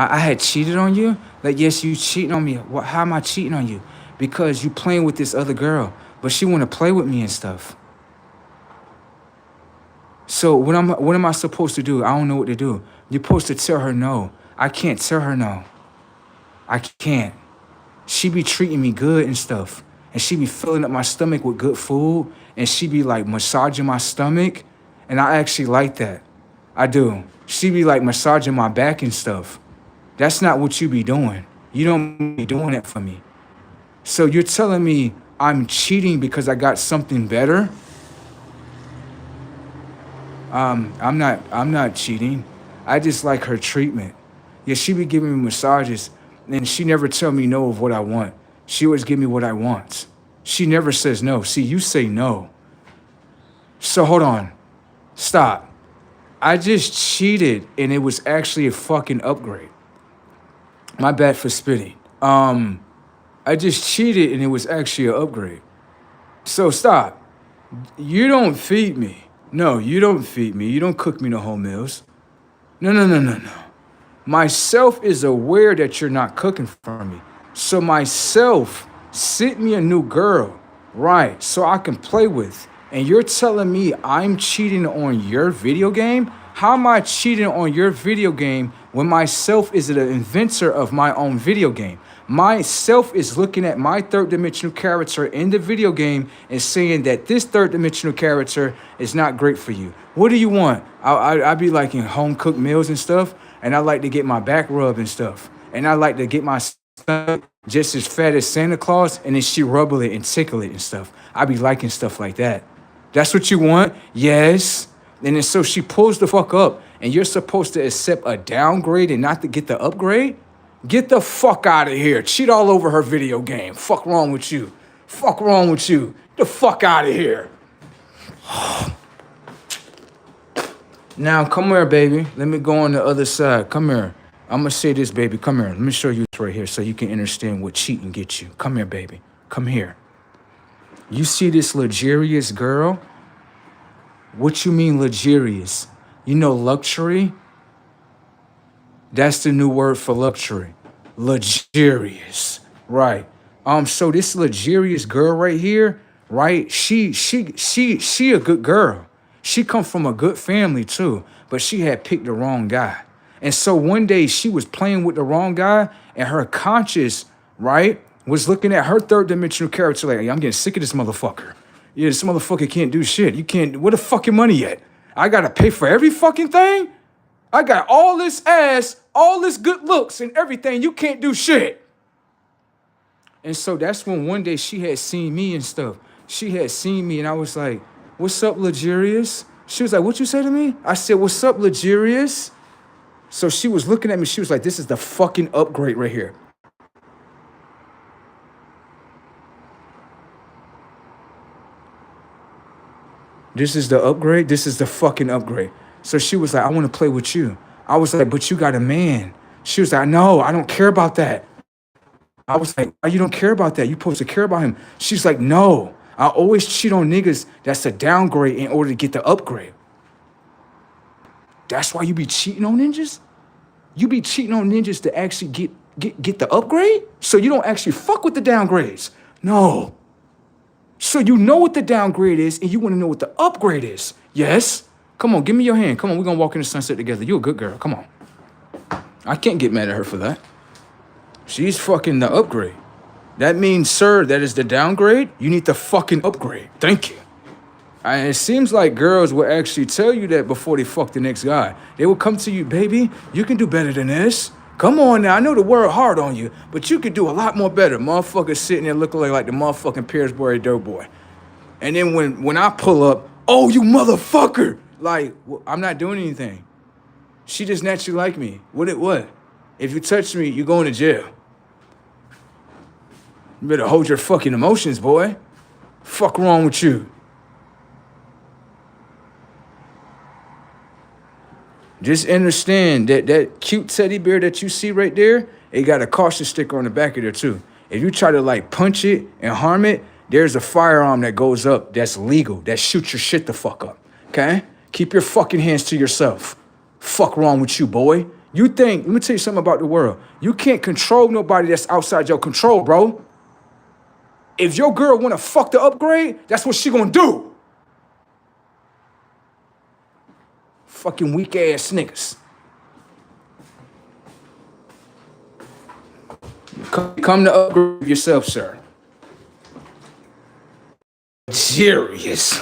I had cheated on you? Like, yes, you cheating on me. How am I cheating on you? Because you playing with this other girl, but she want to play with me and stuff. So what am I supposed to do? I don't know what to do. You're supposed to tell her no. I can't tell her no. I can't. She be treating me good and stuff. And she be filling up my stomach with good food. And she be like massaging my stomach. And I actually like that. I do. She be like massaging my back and stuff. That's not what you be doing. You don't be doing that for me. So you're telling me I'm cheating because I got something better? I'm not cheating. I just like her treatment. Yeah, she be giving me massages and she never tell me no of what I want. She always give me what I want. She never says no. See, you say no. So hold on. Stop. I just cheated and it was actually a fucking upgrade. My bad for spitting. I just cheated and it was actually an upgrade. So stop. You don't feed me. No, you don't feed me. You don't cook me no whole meals. No. Myself is aware that you're not cooking for me. So myself sent me a new girl, right, so I can play with. And you're telling me I'm cheating on your video game? How am I cheating on your video game when myself is the inventor of my own video game? Myself is looking at my third dimensional character in the video game and saying that this third dimensional character is not great for you. What do you want? I be liking home cooked meals and stuff, and I like to get my back rubbed and stuff. And I like to get my stomach just as fat as Santa Claus, and then she rubble it and tickle it and stuff. I be liking stuff like that. That's what you want? Yes. And then so she pulls the fuck up, and you're supposed to accept a downgrade and not to get the upgrade? Get the fuck out of here. Cheat all over her video game. Fuck wrong with you. Fuck wrong with you. The fuck out of here. Now, come here, baby. Let me go on the other side. Come here. I'm going to say this, baby. Come here. Let me show you this right here so you can understand what cheating gets you. Come here, baby. Come here. You see this luxurious girl? What you mean luxurious? You know luxury? That's the new word for luxury. Luxurious. Right. So this luxurious girl right here, right? She a good girl. She come from a good family too, but she had picked the wrong guy. And so one day she was playing with the wrong guy, and her conscience, right, was looking at her third dimensional character like, hey, I'm getting sick of this motherfucker. Yeah, this motherfucker can't do shit. You can't, where the fuck your money at? I gotta pay for every fucking thing? I got all this ass, all this good looks and everything. You can't do shit. And so that's when one day she had seen me and stuff. She had seen me and I was like, what's up, luxurious? She was like, what you say to me? I said, what's up, luxurious? So she was looking at me. She was like, this is the fucking upgrade right here. This is the upgrade. This is the fucking upgrade. So she was like, I want to play with you. I was like, but you got a man. She was like, no, I don't care about that. I was like, why you don't care about that? You supposed to care about him. She's like, no, I always cheat on niggas. That's a downgrade in order to get the upgrade. That's why you be cheating on ninjas? You be cheating on ninjas to actually get the upgrade? So you don't actually fuck with the downgrades? No. So you know what the downgrade is and you want to know what the upgrade is? Yes? Come on, give me your hand. Come on, we're going to walk in the sunset together. You're a good girl. Come on. I can't get mad at her for that. She's fucking the upgrade. That means, sir, that is the downgrade. You need the fucking upgrade. Thank you. And it seems like girls will actually tell you that before they fuck the next guy. They will come to you, baby, you can do better than this. Come on now, I know the word hard on you, but you could do a lot more better. Motherfucker sitting there looking like the motherfucking Pillsbury Doughboy. And then when I pull up, oh, you motherfucker. Like, well, I'm not doing anything. She just naturally like me. What? If you touch me, you're going to jail. You better hold your fucking emotions, boy. Fuck wrong with you? Just understand that cute teddy bear that you see right there, it got a caution sticker on the back of there too. If you try to like punch it and harm it, there's a firearm that goes up that's legal, that shoots your shit the fuck up, okay? Keep your fucking hands to yourself. Fuck wrong with you, boy? You think, let me tell you something about the world. You can't control nobody that's outside your control, bro. If your girl wanna fuck the upgrade, that's what she gonna do. Fucking weak ass niggas. Come to upgrade yourself, sir. Serious.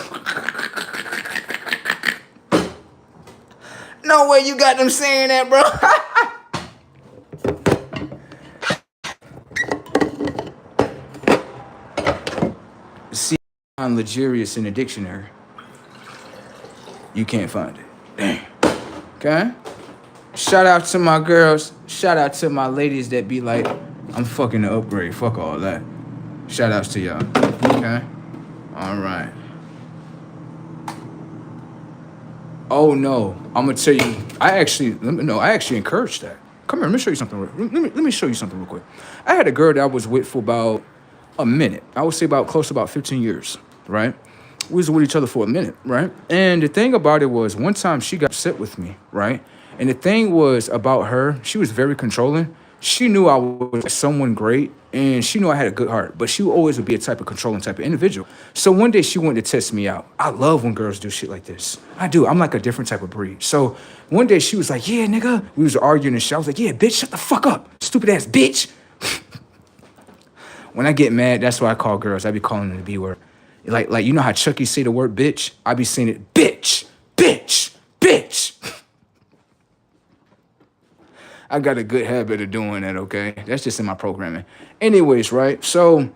No way you got them saying that, bro. See, on luxurious in the dictionary. You can't find it. Dang. Okay? Shout out to my girls. Shout out to my ladies that be like, I'm fucking the upgrade. Fuck all that. Shout outs to y'all. Okay? All right. Oh no, I'm gonna tell you. I actually encouraged that. Come here, let me show you something. Let me show you something real quick. I had a girl that I was with for about a minute. I would say close to about 15 years, right? We was with each other for a minute, right? And the thing about it was, one time she got upset with me, right? And the thing was about her, she was very controlling. She knew I was someone great, and she knew I had a good heart, but she always would be a type of controlling type of individual. So one day she wanted to test me out. I love when girls do shit like this. I do. I'm like a different type of breed. So one day she was like, yeah, nigga. We was arguing and shit. I was like, yeah, bitch, shut the fuck up. Stupid ass bitch. When I get mad, that's why I call girls. I be calling them the B word. Like you know how Chucky say the word bitch? I be saying it, bitch, bitch, bitch. I got a good habit of doing that, okay? That's just in my programming. Anyways, right? So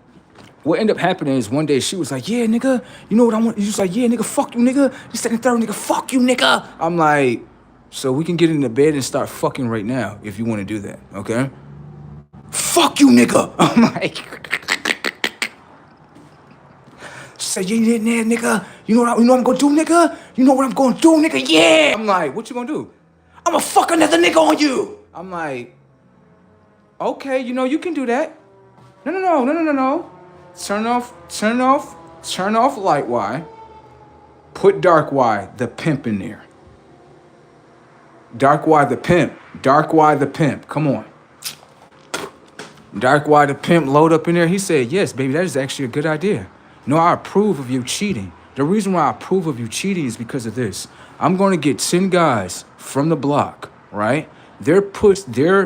what ended up happening is one day she was like, yeah, nigga, you know what I want? She was like, yeah, nigga, fuck you, nigga. You said the third, nigga, fuck you, nigga. I'm like, so we can get in the bed and start fucking right now if you want to do that, okay? Fuck you, nigga. I'm like, say, yeah, yeah, nigga. You know what I'm gonna do, nigga? You know what I'm gonna do, nigga? Yeah. I'm like, what you gonna do? I'm gonna fuck another nigga on you. I'm like, okay, you know, you can do that. No. Turn off light Y. Put dark Y, the pimp in there. Dark Y the pimp. Dark Y the pimp. Come on. Dark Y the pimp load up in there. He said, yes, baby, that is actually a good idea. No, I approve of you cheating. The reason why I approve of you cheating is because of this. I'm going to get 10 guys from the block, right? Their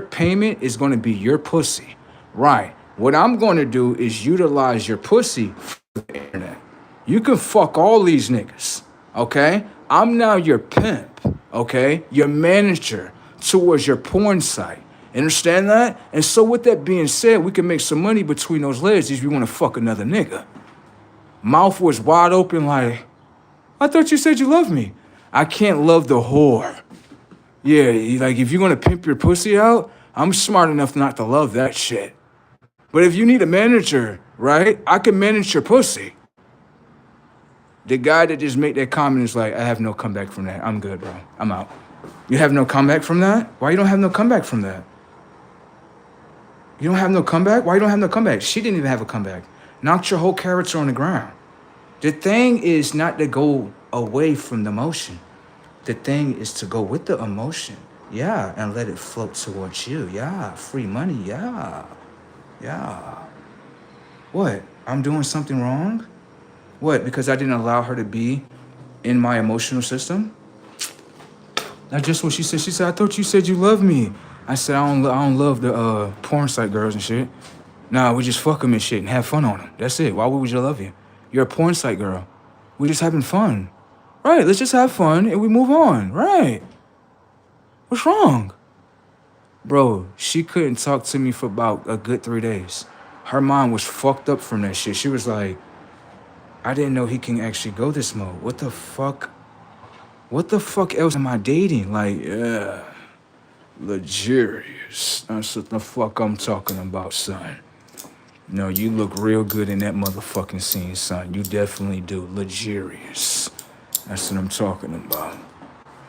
payment is going to be your pussy, right? What I'm going to do is utilize your pussy for the internet. You can fuck all these niggas, okay? I'm now your pimp, okay? Your manager towards your porn site. Understand that? And so with that being said, we can make some money between those legs if you want to fuck another nigga. Mouth was wide open like, I thought you said you loved me. I can't love the whore. Yeah, like if you're going to pimp your pussy out, I'm smart enough not to love that shit. But if you need a manager, right, I can manage your pussy. The guy that just made that comment is like, I have no comeback from that. I'm good, bro. I'm out. You have no comeback from that? Why you don't have no comeback from that? You don't have no comeback? Why you don't have no comeback? She didn't even have a comeback. Knocked your whole character on the ground. The thing is not to go away from the emotion. The thing is to go with the emotion. Yeah, and let it float towards you. Yeah, free money. Yeah. What? I'm doing something wrong? What? Because I didn't allow her to be in my emotional system? That's just what she said. She said, I thought you said you loved me. I said, I don't love the porn site girls and shit. Nah, we just fuck them and shit and have fun on them. That's it. Why would you love you? You're a porn site girl. We just having fun. Right, let's just have fun and we move on. Right. What's wrong? Bro, she couldn't talk to me for about a good 3 days. Her mind was fucked up from that shit. She was like, I didn't know he can actually go this mode. What the fuck? What the fuck else am I dating? Like, yeah, luxurious. That's what the fuck I'm talking about, son. No, you look real good in that motherfucking scene, son. You definitely do. Luxurious. That's what I'm talking about.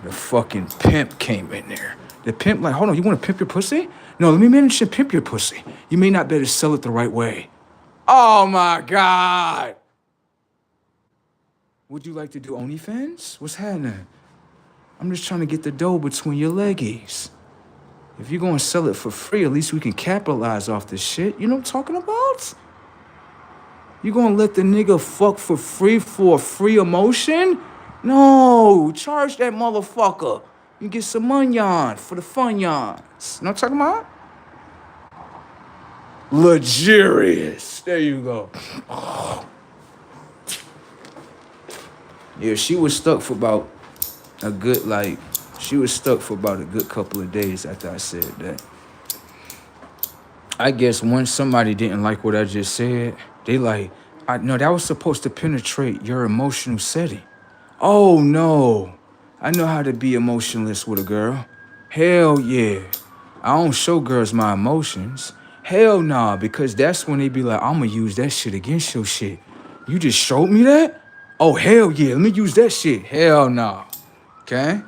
The fucking pimp came in there. The pimp like, hold on, you want to pimp your pussy? No, let me manage to pimp your pussy. You may not better sell it the right way. Oh my God. Would you like to do OnlyFans? What's happening? I'm just trying to get the dough between your leggies. If you're gonna sell it for free, at least we can capitalize off this shit. You know what I'm talking about? You gonna let the nigga fuck for free for a free emotion? No, charge that motherfucker. You get some money on for the fun yons. You know what I'm talking about? Luxurious. There you go. Yeah, she was stuck for about a good, couple of days after I said that. I guess once somebody didn't like what I just said, they like, no, that was supposed to penetrate your emotional setting. Oh, no. I know how to be emotionless with a girl. Hell yeah. I don't show girls my emotions. Hell nah, because that's when they be like, I'm gonna use that shit against your shit. You just showed me that? Oh, hell yeah, let me use that shit. Hell nah. Okay?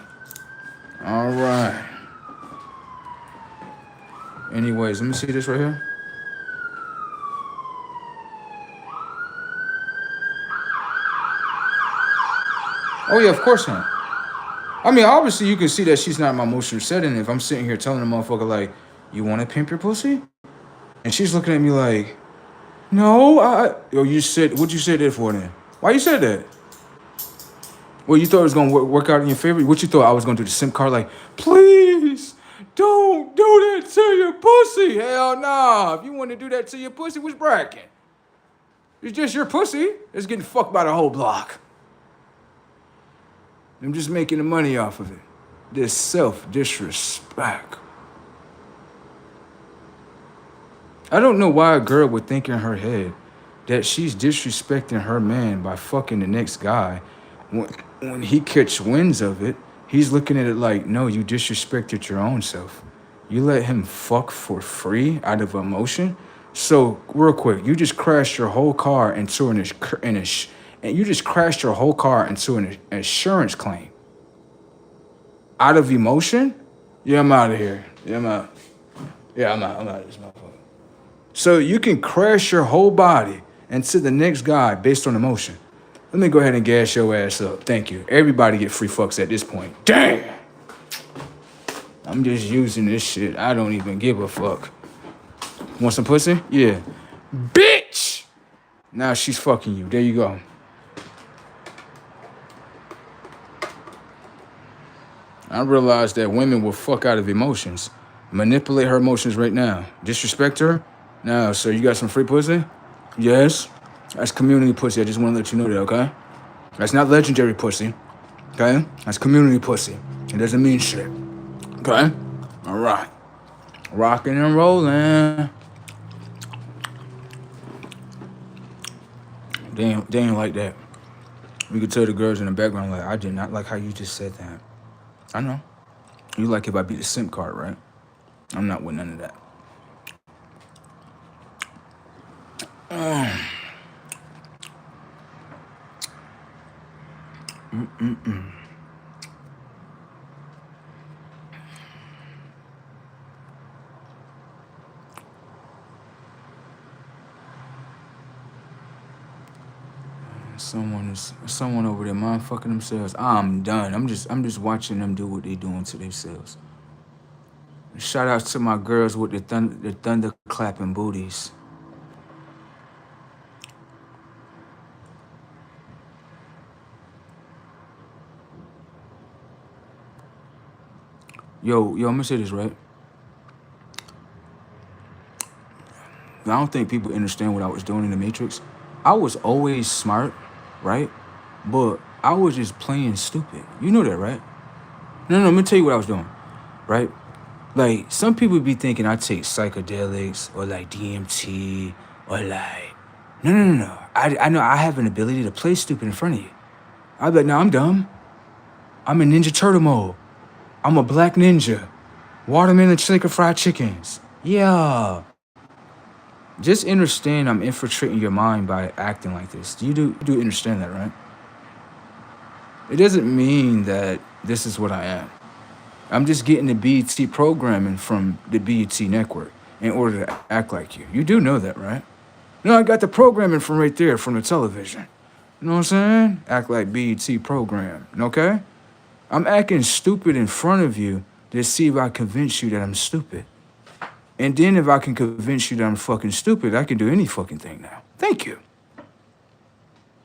All right. Anyways, let me see this right here. Oh, yeah, of course not. I mean, obviously, you can see that she's not in my emotional setting. If I'm sitting here telling the motherfucker, like, you want to pimp your pussy? And she's looking at me like, no, what'd you say that for then? Why you said that? Well, you thought it was going to work out in your favor? What you thought I was going to do, the simp card? Like, please, don't do that to your pussy. Hell nah. If you want to do that to your pussy, what's bragging? It's just your pussy. It's getting fucked by the whole block. I'm just making the money off of it. This self-disrespect. I don't know why a girl would think in her head that she's disrespecting her man by fucking the next guy. When he catch winds of it, he's looking at it like, no, you disrespected your own self. You let him fuck for free out of emotion. So real quick, you just crashed your whole car into an insurance claim out of emotion. Yeah, I'm out of here. I'm out of this motherfucker. So you can crash your whole body into the next guy based on emotion. Let me go ahead and gas your ass up. Thank you. Everybody get free fucks at this point. Damn. I'm just using this shit. I don't even give a fuck. Want some pussy? Yeah. Bitch! Now she's fucking you. There you go. I realized that women will fuck out of emotions. Manipulate her emotions right now. Disrespect her? Now, so you got some free pussy? Yes. That's community pussy. I just want to let you know that, okay? That's not legendary pussy, okay? That's community pussy. It doesn't mean shit, okay? All right. Rocking and rolling. They ain't like that. We could tell the girls in the background, like, I did not like how you just said that. I know. You like if I beat the simp card, right? I'm not with none of that. Someone over there mind fucking themselves. I'm done. I'm just watching them do what they doing to themselves. Shout out to my girls with the thunder clapping booties. Yo, I'm gonna say this, right? I don't think people understand what I was doing in the Matrix. I was always smart, right? But I was just playing stupid. You know that, right? No, let me tell you what I was doing, right? Like, some people be thinking I take psychedelics or like DMT or like, no. I know I have an ability to play stupid in front of you. I'd be like, no, I'm dumb. I'm in Ninja Turtle mode. I'm a black ninja. Watermelon shaker fried chickens. Yeah. Just understand I'm infiltrating your mind by acting like this. You do understand that, right? It doesn't mean that this is what I am. I'm just getting the BET programming from the BET network in order to act like you. You do know that, right? No, I got the programming from right there from the television. You know what I'm saying? Act like BET program, okay? I'm acting stupid in front of you to see if I convince you that I'm stupid. And then if I can convince you that I'm fucking stupid, I can do any fucking thing now. Thank you.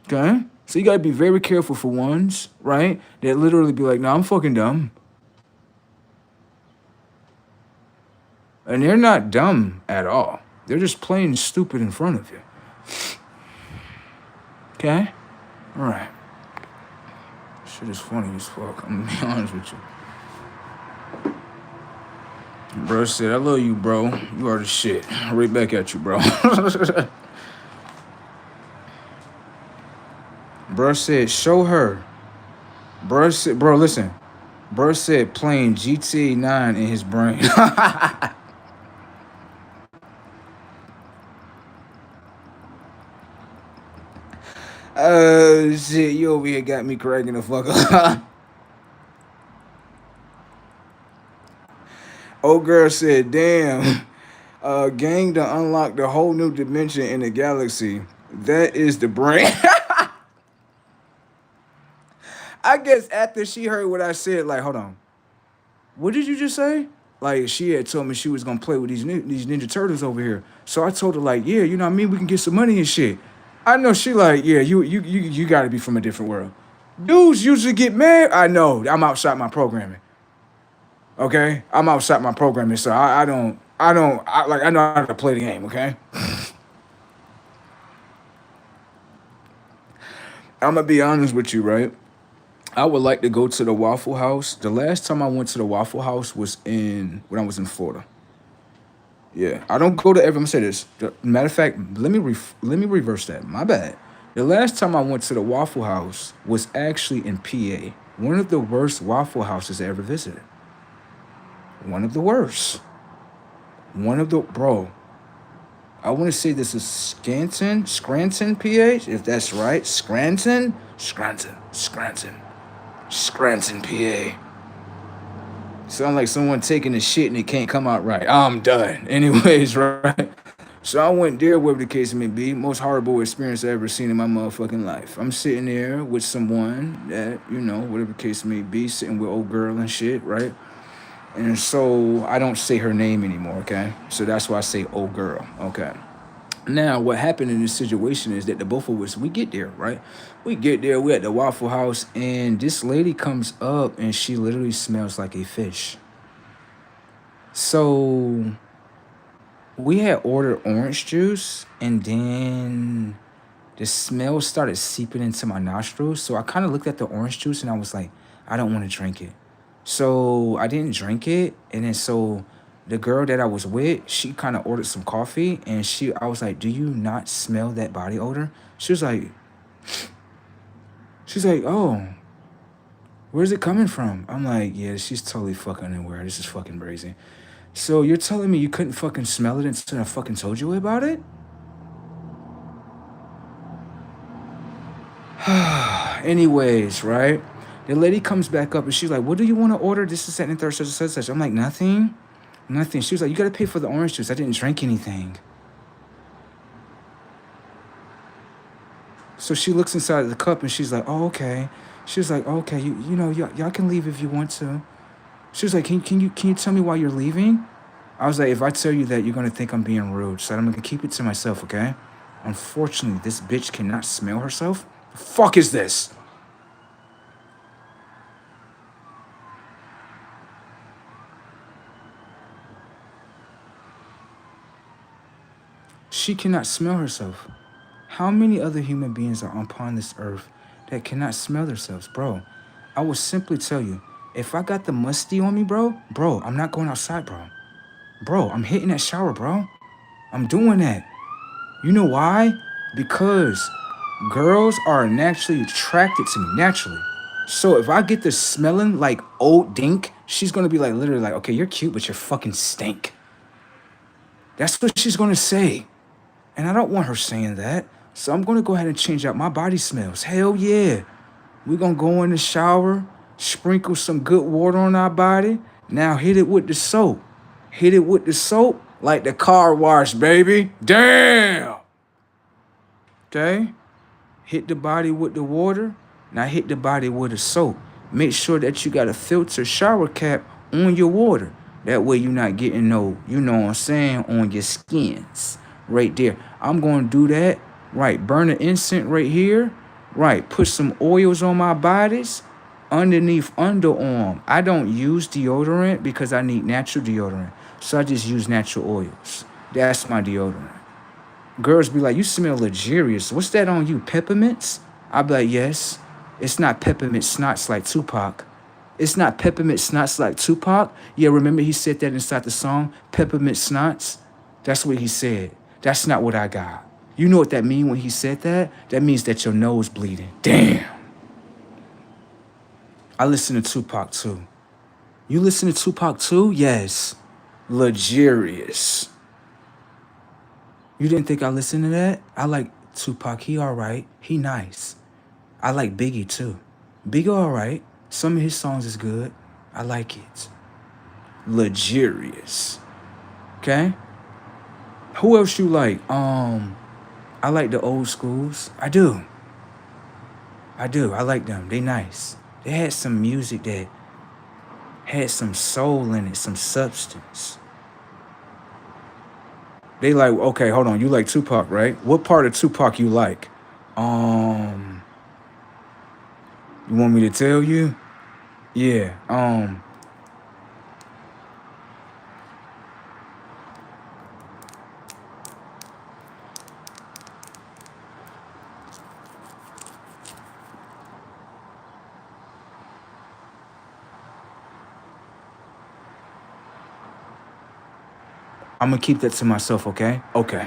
Okay? So you gotta be very careful for ones, right? That literally be like, no, I'm fucking dumb. And they're not dumb at all. They're just plain stupid in front of you. Okay? All right. Shit is funny as fuck. I'm gonna be honest with you. Bro said, I love you, bro. You are the shit. Right back at you, bro. Bro said, show her. Bro said, bro, listen. Bro said playing GTA 9 in his brain. Shit, you over here got me cracking the fuck up. Old girl said, damn, gang to unlock the whole new dimension in the galaxy. That is the brain. I guess after she heard what I said, like, hold on. What did you just say? Like, she had told me she was going to play with these Ninja Turtles over here. So I told her, like, yeah, you know what I mean? We can get some money and shit. I know she like, yeah, you got to be from a different world. Dudes usually get mad. I know. I'm outside my programming. Okay? I'm outside my programming, so I know how to play the game, okay? I'm going to be honest with you, right? I would like to go to the Waffle House. The last time I went to the Waffle House was when I was in Florida. Yeah, I don't go to every. I'm gonna say this. Matter of fact, let me reverse that. My bad. The last time I went to the Waffle House was actually in PA. One of the worst Waffle Houses I ever visited. One of the worst. Bro. I want to say this is Scranton, PA, if that's right. Scranton, PA. Sound like someone taking a shit and it can't come out right. I'm done. Anyways, right? So I went there, whatever the case may be. Most horrible experience I ever seen in my motherfucking life. I'm sitting there with someone that, you know, whatever the case may be, sitting with old girl and shit, right? And so I don't say her name anymore, okay? So that's why I say old girl, okay? Now, what happened in this situation is that the both of us, we get there, right? We get there, we're at the Waffle House, and this lady comes up, and she literally smells like a fish. So we had ordered orange juice, and then the smell started seeping into my nostrils. So I kind of looked at the orange juice, and I was like, I don't want to drink it. So I didn't drink it, and then so the girl that I was with, she kind of ordered some coffee, and I was like, do you not smell that body odor? She's like, oh, where's it coming from? I'm like, yeah, she's totally fucking unaware. This is fucking crazy. So you're telling me you couldn't fucking smell it until I fucking told you about it? Anyways, right? The lady comes back up, and she's like, what do you want to order? This is and third, such. I'm like, nothing. She was like, you got to pay for the orange juice. I didn't drink anything. So she looks inside the cup, and she's like, oh, okay. She was like, okay, you know, y'all can leave if you want to. She was like, can you tell me why you're leaving? I was like, if I tell you that, you're going to think I'm being rude. So I'm going to keep it to myself, okay? Unfortunately, this bitch cannot smell herself. The fuck is this? She cannot smell herself. How many other human beings are upon this earth that cannot smell themselves? Bro, I will simply tell you, if I got the musty on me, bro, I'm not going outside, bro. Bro, I'm hitting that shower, bro. I'm doing that. You know why? Because girls are naturally attracted to me, naturally. So if I get this smelling like old dink, she's going to be like, literally like, okay, you're cute, but you're fucking stink. That's what she's going to say. And I don't want her saying that. So I'm going to go ahead and change out my body smells. Hell yeah. We're going to go in the shower, sprinkle some good water on our body. Now hit it with the soap. Hit it with the soap like the car wash, baby. Damn. Okay? Hit the body with the water. Now hit the body with the soap. Make sure that you got a filter shower cap on your water. That way you're not getting no, you know what I'm saying, on your skins. Right there. I'm going to do that. Right. Burn an incense right here. Right. Put some oils on my bodies. Underneath underarm. I don't use deodorant because I need natural deodorant. So I just use natural oils. That's my deodorant. Girls be like, you smell luxurious. What's that on you? Peppermints? I be like, yes. It's not peppermint snots like Tupac. It's not peppermint snots like Tupac. Yeah, remember he said that inside the song? Peppermint snots? That's what he said. That's not what I got. You know what that means when he said that? That means that your nose bleeding. Damn. I listen to Tupac too. You listen to Tupac too? Yes. Luxurious. You didn't think I listened to that? I like Tupac. He all right. He nice. I like Biggie too. Biggie all right. Some of his songs is good. I like it. Luxurious. Okay? Who else you like? I like the old schools. I do. I like them. They nice. They had some music that had some soul in it, some substance. They like, okay, hold on. You like Tupac, right? What part of Tupac you like? You want me to tell you? Yeah. I'm gonna keep that to myself, okay? Okay.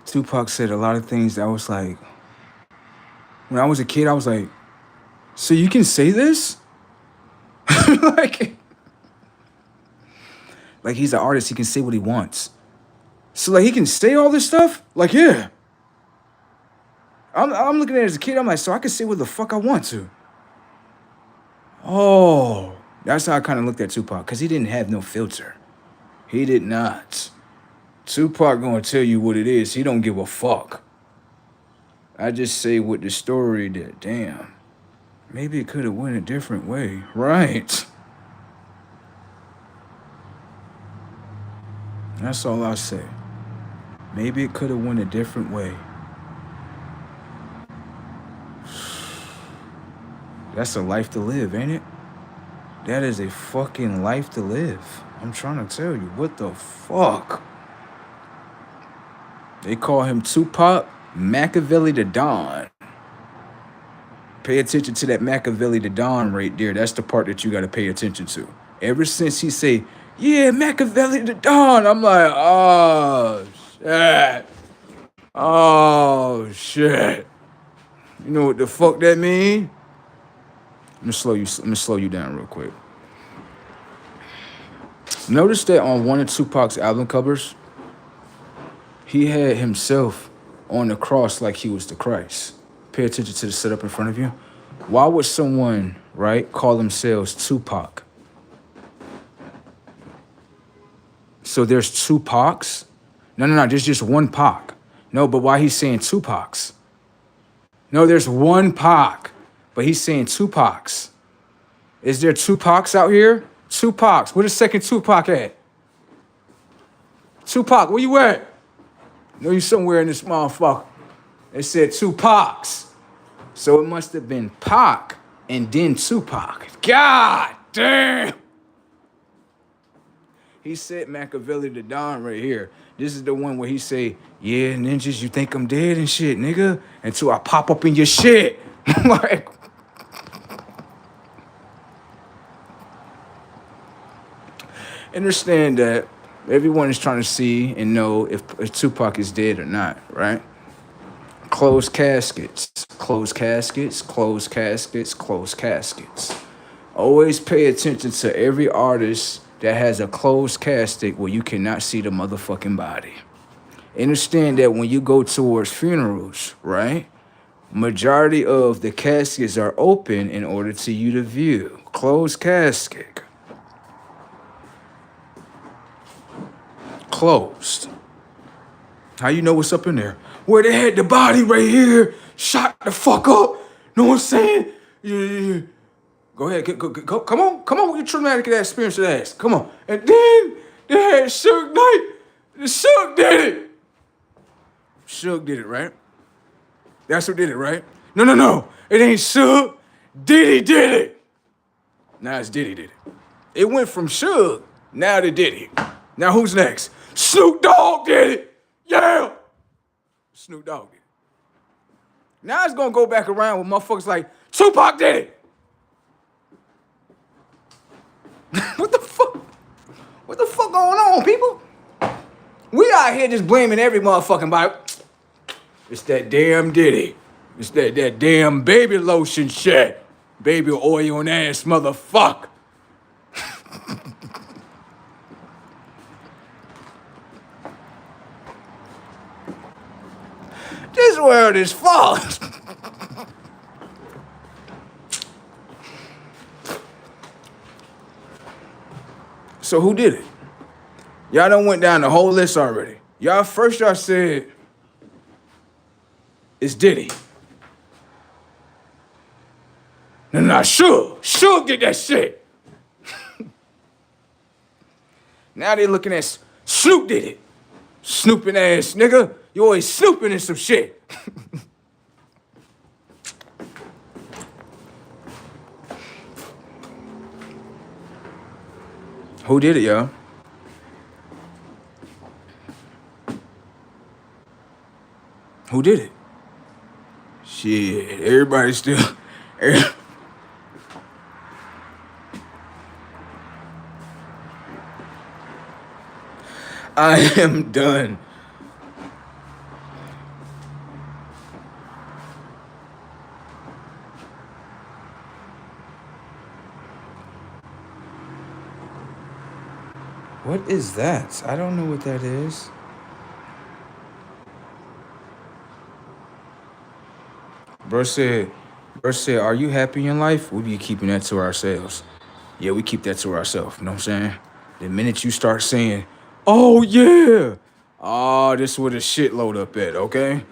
Tupac said a lot of things that was like, when I was a kid, I was like, so you can say this? like he's an artist, he can say what he wants. So like he can say all this stuff? Like, yeah. I'm looking at it as a kid, I'm like, so I can say what the fuck I want to. Oh, that's how I kind of looked at Tupac, because he didn't have no filter. He did not. Tupac gonna tell you what it is. He don't give a fuck. I just say what the story did. Damn. Maybe it could have went a different way. Right. That's all I say. Maybe it could have went a different way. That's a life to live, ain't it? That is a fucking life to live. I'm trying to tell you, what the fuck? They call him Tupac Machiavelli the Don. Pay attention to that Machiavelli the Don right there. That's the part that you got to pay attention to. Ever since he say, yeah, Machiavelli the Don, I'm like, oh, shit. Oh, shit. You know what the fuck that mean? I'm gonna slow you down real quick. Notice that on one of Tupac's album covers, he had himself on the cross like he was the Christ. Pay attention to the setup in front of you. Why would someone, right, call themselves Tupac? So there's two Pacs? No, there's just one Pac. No, but why he's saying two Pacs? No, there's one Pac. But he's saying two Pacs. Is there two Pacs out here? Two Pacs. Where the second Tupac at? Tupac, where you at? No, you somewhere in this motherfucker. It said two Pacs. So it must have been Pac and then Tupac. God damn. He said Machiavelli the Don right here. This is the one where he say, yeah, ninjas, you think I'm dead and shit, nigga? Until I pop up in your shit. Like, understand that everyone is trying to see and know if Tupac is dead or not, right? Closed caskets. Closed caskets, closed caskets, closed caskets. Always pay attention to every artist that has a closed casket where you cannot see the motherfucking body. Understand that when you go towards funerals, right? Majority of the caskets are open in order to you to view. Closed casket. Closed. How you know what's up in there? Where they had the body right here, shot the fuck up. Know what I'm saying? Yeah. Go ahead, go, come on with your traumatic experience of that. Come on. And then they had Suge Knight. Suge did it. Suge did it, right? That's who did it, right? No. It ain't Suge. Diddy did it. Now it's Diddy did it. It went from Suge, now to Diddy. Now who's next? Snoop Dogg did it. Yeah. Snoop Dogg did it. Now it's gonna go back around with motherfuckers like Tupac did it. What the fuck? What the fuck going on, people? We out here just blaming every motherfucking body. It's that damn Diddy. It's that damn baby lotion shit. Baby oil and ass motherfucker. This world is false. So who did it? Y'all done went down the whole list already. Y'all said it's Diddy. No, Suge did that shit. Now they looking at Snoop did it. Snooping ass nigga. You always snooping in some shit. Who did it, y'all? Who did it? Shit, everybody still... I am done. What is that? I don't know what that is. Bro said, are you happy in life? We be keeping that to ourselves. Yeah, we keep that to ourselves. You know what I'm saying? The minute you start saying, oh yeah, this where the shit load up at, okay?